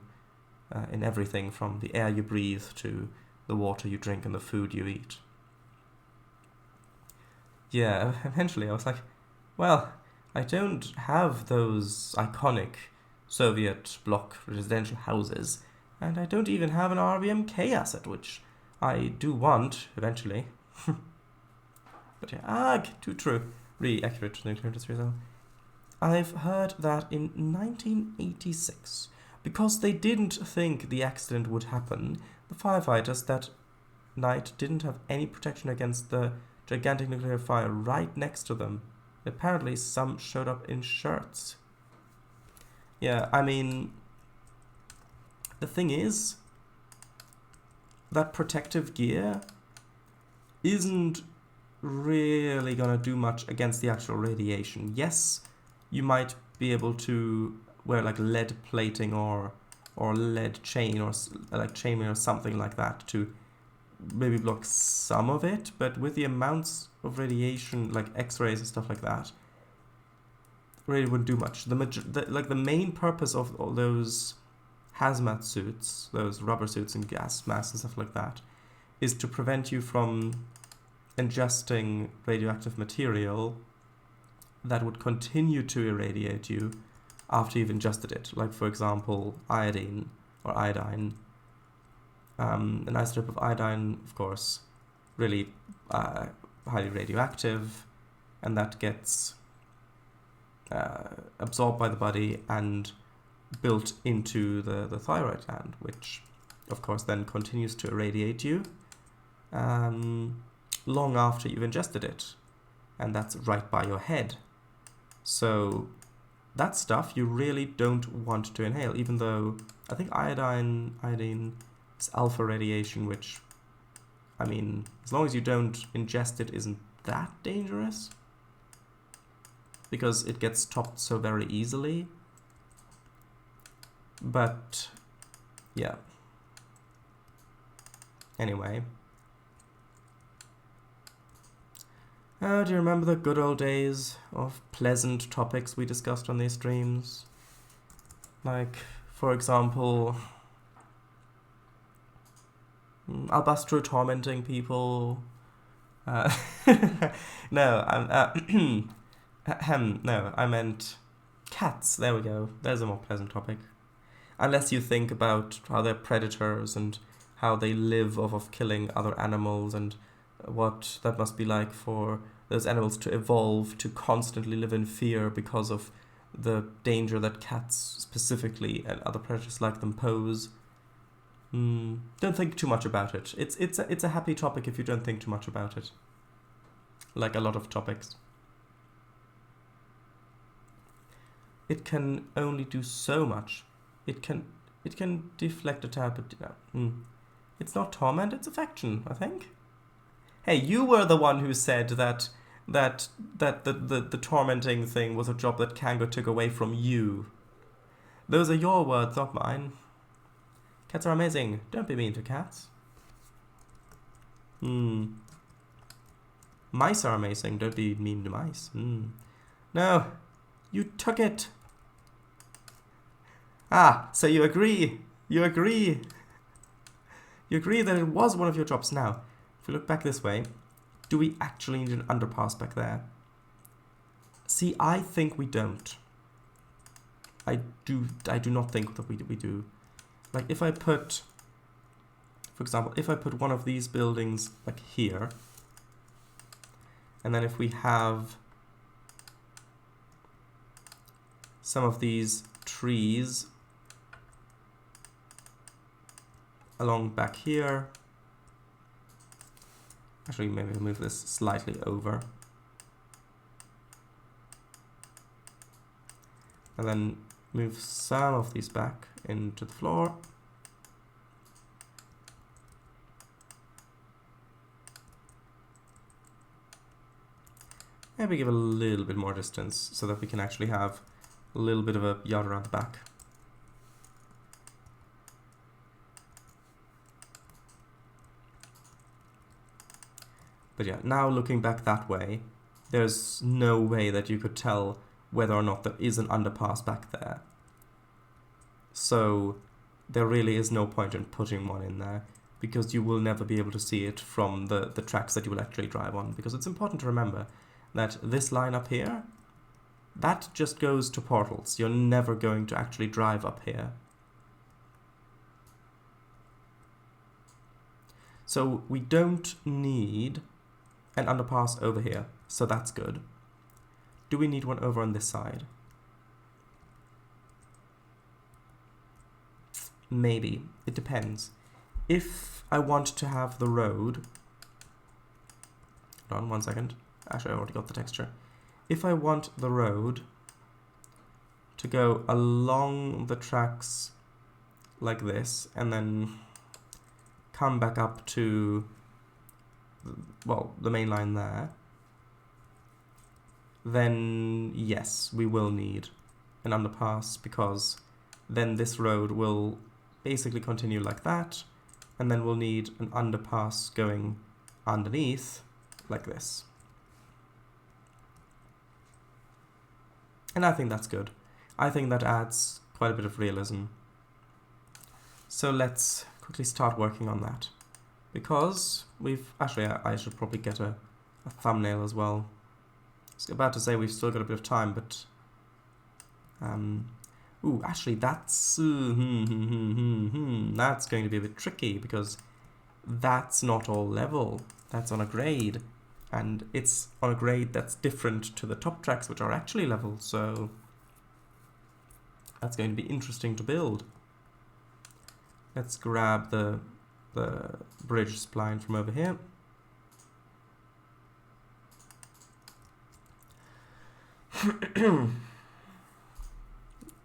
in everything from the air you breathe to the water you drink and the food you eat. Yeah, eventually I was like, well, I don't have those iconic Soviet bloc residential houses, and I don't even have an RBMK asset, which I do want eventually. But yeah, too true. Really accurate to the nuclear industry as well. I've heard that in 1986, because they didn't think the accident would happen, the firefighters that night didn't have any protection against the gigantic nuclear fire right next to them. Apparently some showed up in shirts. Yeah, I mean, the thing is, that protective gear isn't really gonna do much against the actual radiation. Yes, you might be able to wear like lead plating or lead chain or like chainmail or something like that to maybe block some of it, but with the amounts of radiation, like X-rays and stuff like that, really wouldn't do much. The main purpose of all those hazmat suits, those rubber suits and gas masks and stuff like that, is to prevent you from ingesting radioactive material that would continue to irradiate you after you've ingested it. Like, for example, iodine or iodine. An isotope of iodine, of course, really highly radioactive, and that gets absorbed by the body and built into the thyroid gland, which of course then continues to irradiate you long after you've ingested it, and that's right by your head. So that stuff you really don't want to inhale, even though I think iodine is alpha radiation, which, I mean, as long as you don't ingest it, isn't that dangerous, because it gets stopped so very easily. But yeah, anyway, do you remember the good old days of pleasant topics we discussed on these streams? Like, for example, Albastro tormenting people. No, no, I meant cats. There we go. There's a more pleasant topic. Unless you think about how they're predators and how they live off of killing other animals, and what that must be like for those animals to evolve to constantly live in fear because of the danger that cats specifically and other predators like them pose. Don't think too much about it. It's a happy topic if you don't think too much about it. Like a lot of topics. It can only do so much. It can deflect a tad, but it's not torment, it's affection, I think. Hey, you were the one who said that the tormenting thing was a job that Kango took away from you. Those are your words, not mine. Cats are amazing. Don't be mean to cats. Mice are amazing. Don't be mean to mice. No, you took it. Ah, so you agree. You agree. You agree that it was one of your jobs. Now, if we look back this way, do we actually need an underpass back there? See, I think we don't. I do not think that we do. Like, if I put, for example, if I put one of these buildings like here, and then if we have some of these trees along back here, actually maybe I'll move this slightly over, and then move some of these back into the floor. Maybe give a little bit more distance so that we can actually have a little bit of a yard around the back. But yeah, now looking back that way, there's no way that you could tell whether or not there is an underpass back there. So there really is no point in putting one in there, because you will never be able to see it from the tracks that you will actually drive on. Because it's important to remember that this line up here, that just goes to portals. You're never going to actually drive up here. So we don't need an underpass over here, so that's good. Do we need one over on this side? Maybe. It depends. If I want to have the road... Hold on 1 second. Actually, I already got the texture. If I want the road to go along the tracks like this, and then come back up to, well, the main line there, then yes, we will need an underpass, because then this road will basically continue like that, and then we'll need an underpass going underneath, like this. And I think that's good. I think that adds quite a bit of realism. So let's quickly start working on that. Because we've... Actually, I should probably get a thumbnail as well. I was about to say we've still got a bit of time, but... ooh, actually, that's... that's going to be a bit tricky, because that's not all level. That's on a grade. And it's on a grade that's different to the top tracks, which are actually level, so... that's going to be interesting to build. Let's grab the bridge spline from over here.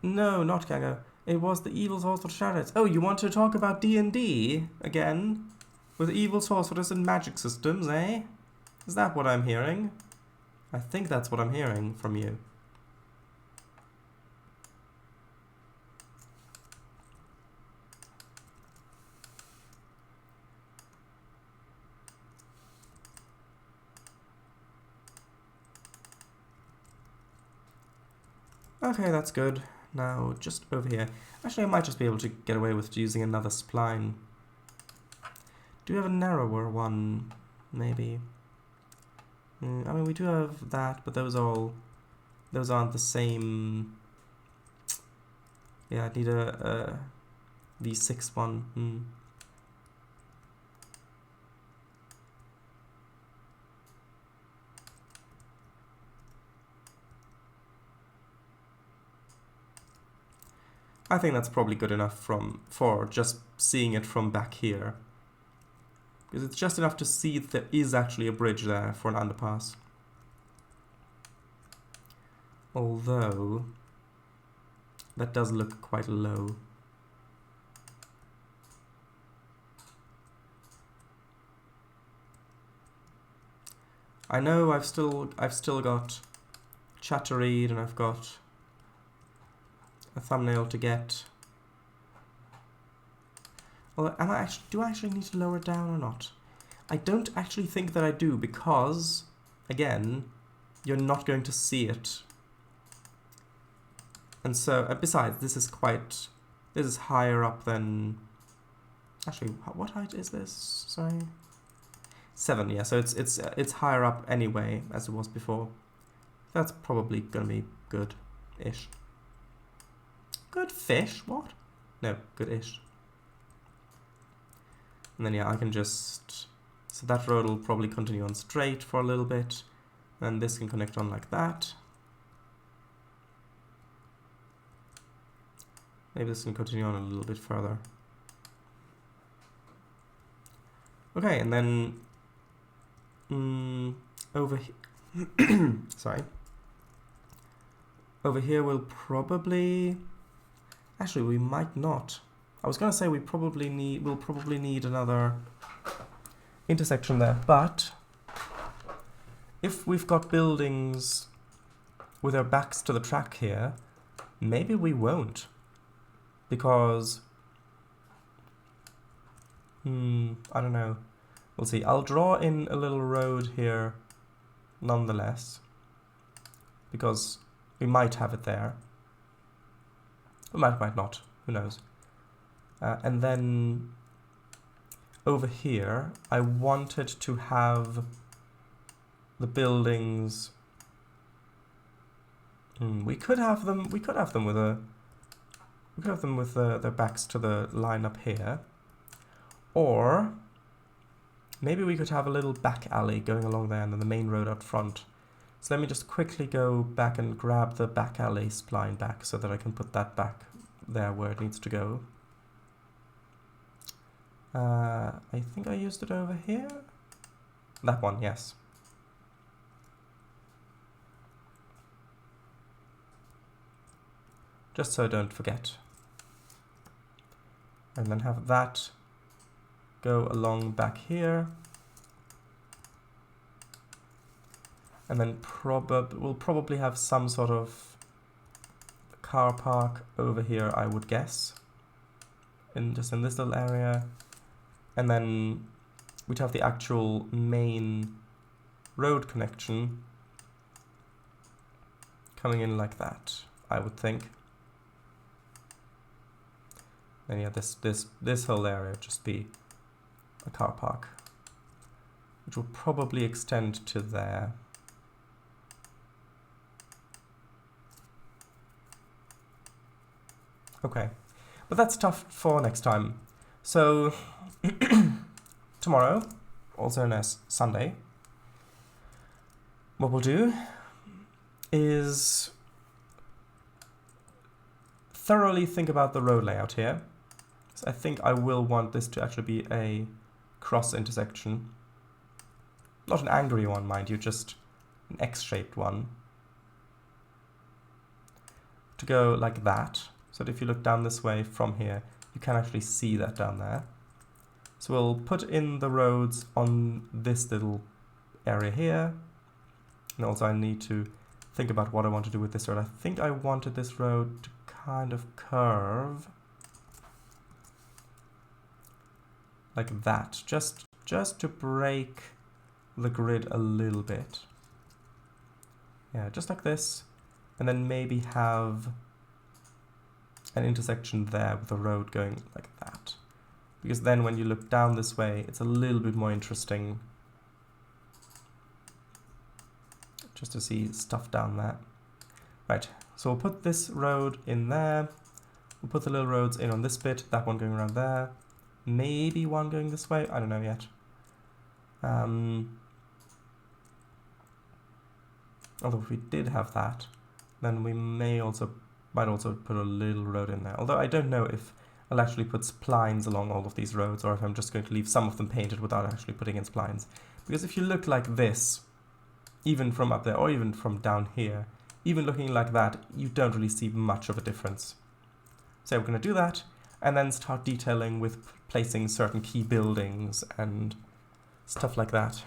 No, not Gaga. It was the evil sorceress shadows. Oh, you want to talk about D&D again? With evil sorceress and magic systems, eh? Is that what I'm hearing? I think that's what I'm hearing from you. Okay, that's good. Now, just over here. Actually, I might just be able to get away with using another spline. Do we have a narrower one? Maybe. I mean, we do have that, but those aren't the same. Yeah, I need a V6 one. I think that's probably good enough for just seeing it from back here. Because it's just enough to see that there is actually a bridge there for an underpass. Although, that does look quite low. I know I've still got chat to read, and I've got a thumbnail to get. Well, do I actually need to lower it down or not? I don't actually think that I do, because, again, you're not going to see it. And so, besides, this is higher up than... Actually, what height is this? Sorry. 7, yeah, so it's higher up anyway, as it was before. That's probably gonna be good-ish. Good fish? What? No, good-ish. And then, yeah, I can just... So that road will probably continue on straight for a little bit. Then this can connect on like that. Maybe this can continue on a little bit further. Okay, and then... over here... Sorry. Over here we'll probably... Actually, we might not. I was going to say we'll probably need another intersection there, but if we've got buildings with their backs to the track here, maybe we won't, because I don't know. We'll see. I'll draw in a little road here nonetheless, because we might have it there. We might not. Who knows? And then over here, I wanted to have the buildings. We could have them. We could have them with a. We could have them with their backs to the line up here, or maybe we could have a little back alley going along there, and then the main road up front. So let me just quickly go back and grab the back alley spline back so that I can put that back there where it needs to go. I think I used it over here. That one, yes. Just so I don't forget. And then have that go along back here. And then we'll probably have some sort of car park over here, I would guess. Just in this little area. and then we'd have the actual main road connection coming in like that, I would think. And yeah, this whole area would just be a car park, which will probably extend to there. Okay, but that's tough for next time. So tomorrow, also known as Sunday, what we'll do is thoroughly think about the road layout here. So I think I will want this to actually be a cross intersection. Not an angry one, mind you, just an X-shaped one. To go like that, so that if you look down this way from here, you can actually see that down there. So we'll put in the roads on this little area here. And also I need to think about what I want to do with this road. I think I wanted this road to kind of curve like that, just to break the grid a little bit. Yeah, just like this, and then maybe have an intersection there with the road going like that. Because then when you look down this way, it's a little bit more interesting just to see stuff down there. Right, so we'll put this road in there. We'll put the little roads in on this bit, that one going around there. Maybe one going this way, I don't know yet. Although if we did have that, then we might also put a little road in there. Although I don't know if I'll actually put splines along all of these roads, or if I'm just going to leave some of them painted without actually putting in splines. Because if you look like this, even from up there, or even from down here, even looking like that, you don't really see much of a difference. So we're going to do that, and then start detailing with placing certain key buildings and stuff like that.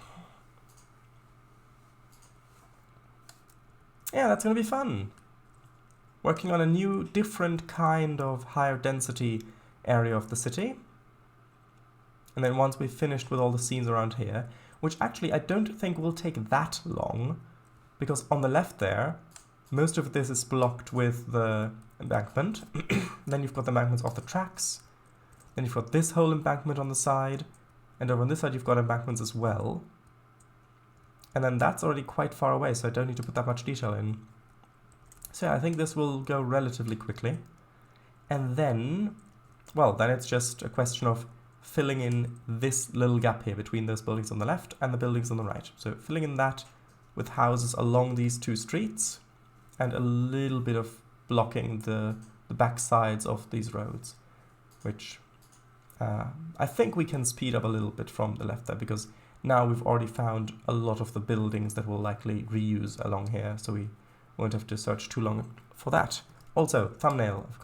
Yeah, that's going to be fun. Working on a new, different kind of higher density area of the city. And then once we've finished with all the scenes around here, which actually I don't think will take that long, because on the left there, most of this is blocked with the embankment. Then you've got the embankments off the tracks. Then you've got this whole embankment on the side. And over on this side you've got embankments as well. And then that's already quite far away, so I don't need to put that much detail in. So yeah, I think this will go relatively quickly. And then, well, then it's just a question of filling in this little gap here between those buildings on the left and the buildings on the right. So filling in that with houses along these two streets and a little bit of blocking the back sides of these roads, which I think we can speed up a little bit from the left there, because now we've already found a lot of the buildings that we'll likely reuse along here, so we won't have to search too long for that. Also, thumbnail, I've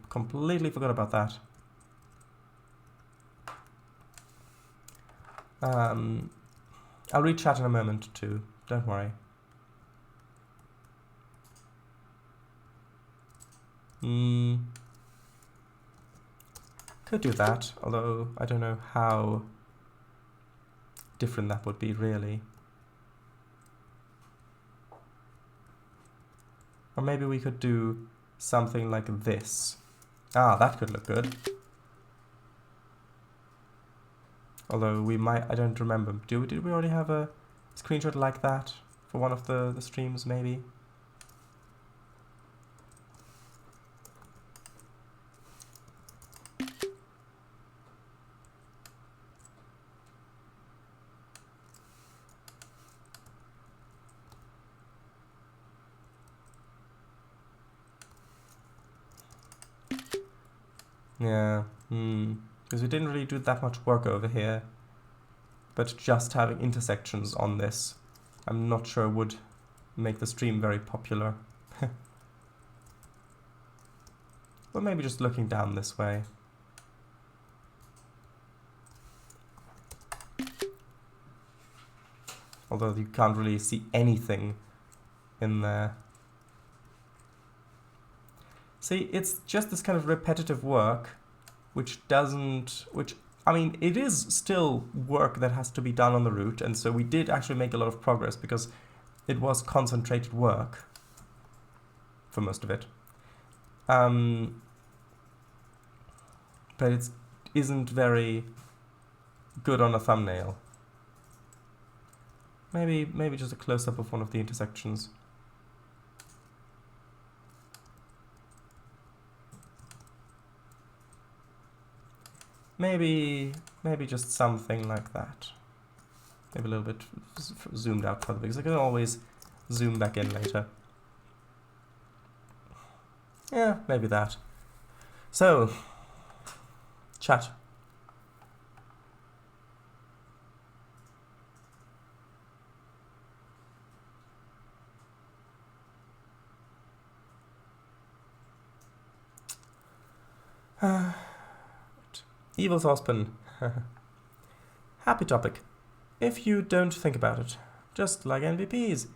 completely forgot about that. I'll read chat in a moment too, don't worry. Could do that, although I don't know how different that would be really. Or maybe we could do something like this. Ah, that could look good. Although we might, I don't remember. Did we already have a screenshot like that for one of the streams maybe? Yeah, because we didn't really do that much work over here, but just having intersections on this, I'm not sure would make the stream very popular. Or maybe just looking down this way. Although you can't really see anything in there. See, it's just this kind of repetitive work which I mean, it is still work that has to be done on the route, and so we did actually make a lot of progress because it was concentrated work for most of it. But it isn't very good on a thumbnail. Maybe just a close-up of one of the intersections. Maybe just something like that. Maybe a little bit zoomed out further because I can always zoom back in later. Yeah, maybe that. So, chat. Evil saucepan. Happy topic. If you don't think about it, just like NVPs.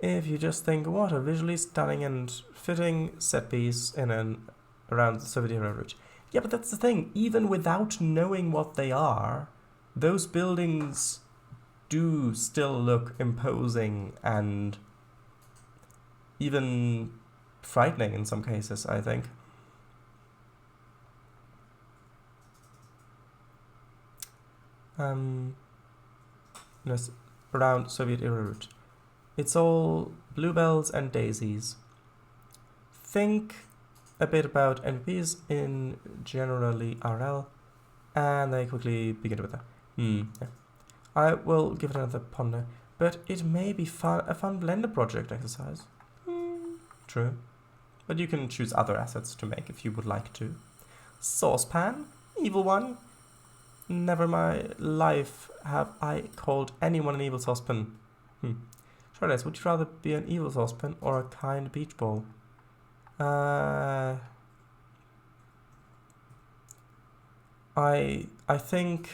If you just think, what a visually stunning and fitting set piece in and around the Soviet era route. Yeah, but that's the thing. Even without knowing what they are, those buildings do still look imposing and even frightening in some cases, I think. Around Soviet era route. It's all bluebells and daisies. Think a bit about NVPs in generally RL, and they quickly begin with that. Yeah. I will give it another ponder, but it may be a fun Blender project exercise. True. But you can choose other assets to make if you would like to. Saucepan? Evil one? Never in my life have I called anyone an evil saucepan. Charles, would you rather be an evil saucepan or a kind beach ball? I think...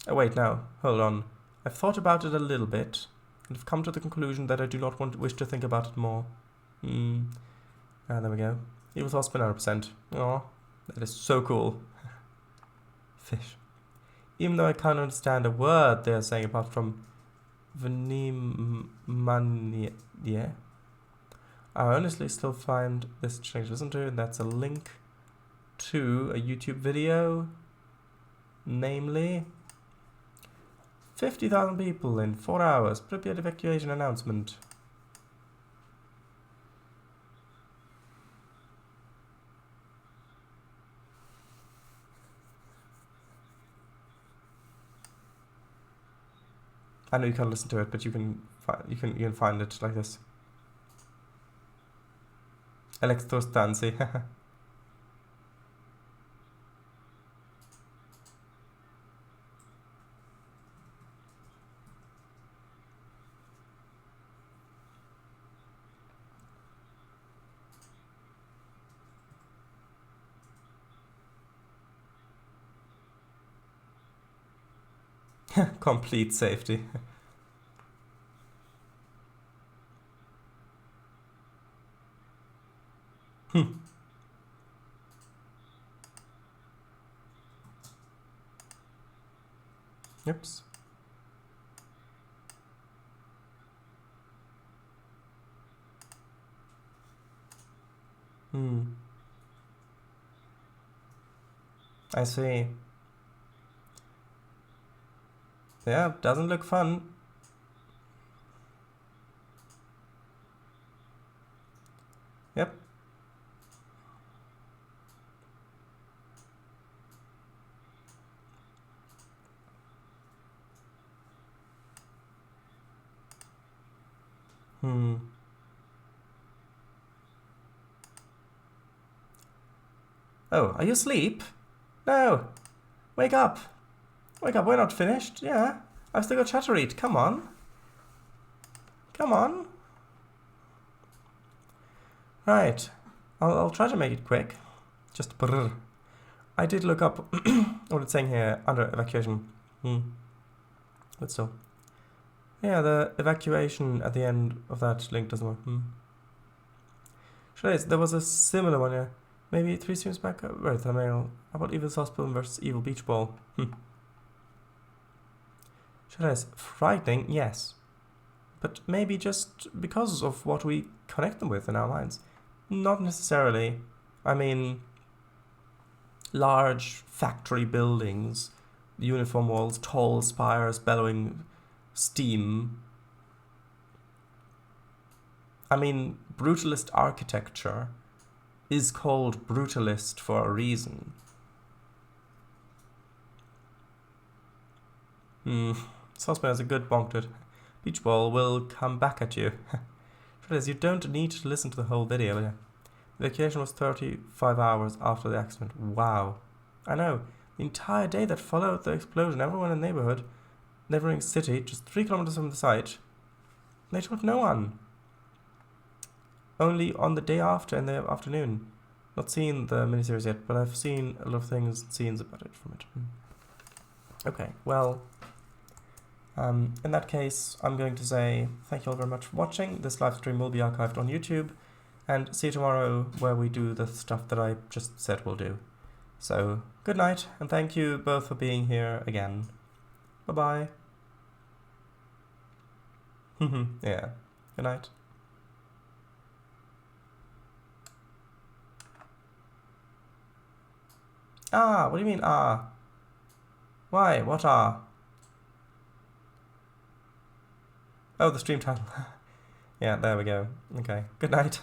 Oh wait, no, hold on. I've thought about it a little bit, and have come to the conclusion that I do not wish to think about it more. There we go. Evil saucepan 100%. Aw, that is so cool. Fish. Even though I can't understand a word they're saying apart from Venimania, I honestly still find this strange to listen to, and that's a link to a YouTube video, namely 50,000 people in 4 hours, Pripyat evacuation announcement. I know you can't listen to it, but you can find it like this. Elektrostanzi. Complete safety. Oops. I see. Yeah, doesn't look fun. Yep. Oh, are you asleep? No. Wake up. Wake up, we're not finished. Yeah. I've still got chat to read. Come on. Come on. Right. I'll try to make it quick. Just brrr. I did look up what it's saying here under evacuation. But still. Yeah, the evacuation at the end of that link doesn't work. There was a similar one here. Maybe 3 streams back? Wait, thumbnail. How about Evil Saucepan versus Evil Beach Ball? Should I say frightening? Yes. But maybe just because of what we connect them with in our minds. Not necessarily. I mean, large factory buildings, uniform walls, tall spires, bellowing steam. I mean, brutalist architecture is called brutalist for a reason. Saucepan has a good bonked it. Beach ball will come back at you. You don't need to listen to the whole video. But yeah. The evacuation was 35 hours after the accident. Wow. I know. The entire day that followed the explosion, everyone in the neighboring city, just 3 kilometers from the site, they told no one. Only on the day after, in the afternoon. Not seen the miniseries yet, but I've seen a lot of things, scenes about it from it. Okay, well, in that case, I'm going to say thank you all very much for watching. This live stream will be archived on YouTube, and see you tomorrow where we do the stuff that I just said we'll do. So, good night, and thank you both for being here again. Bye-bye. Yeah, good night. Ah, what do you mean, ah? Why? What ah? Oh, the stream title. Yeah, there we go. Okay, good night.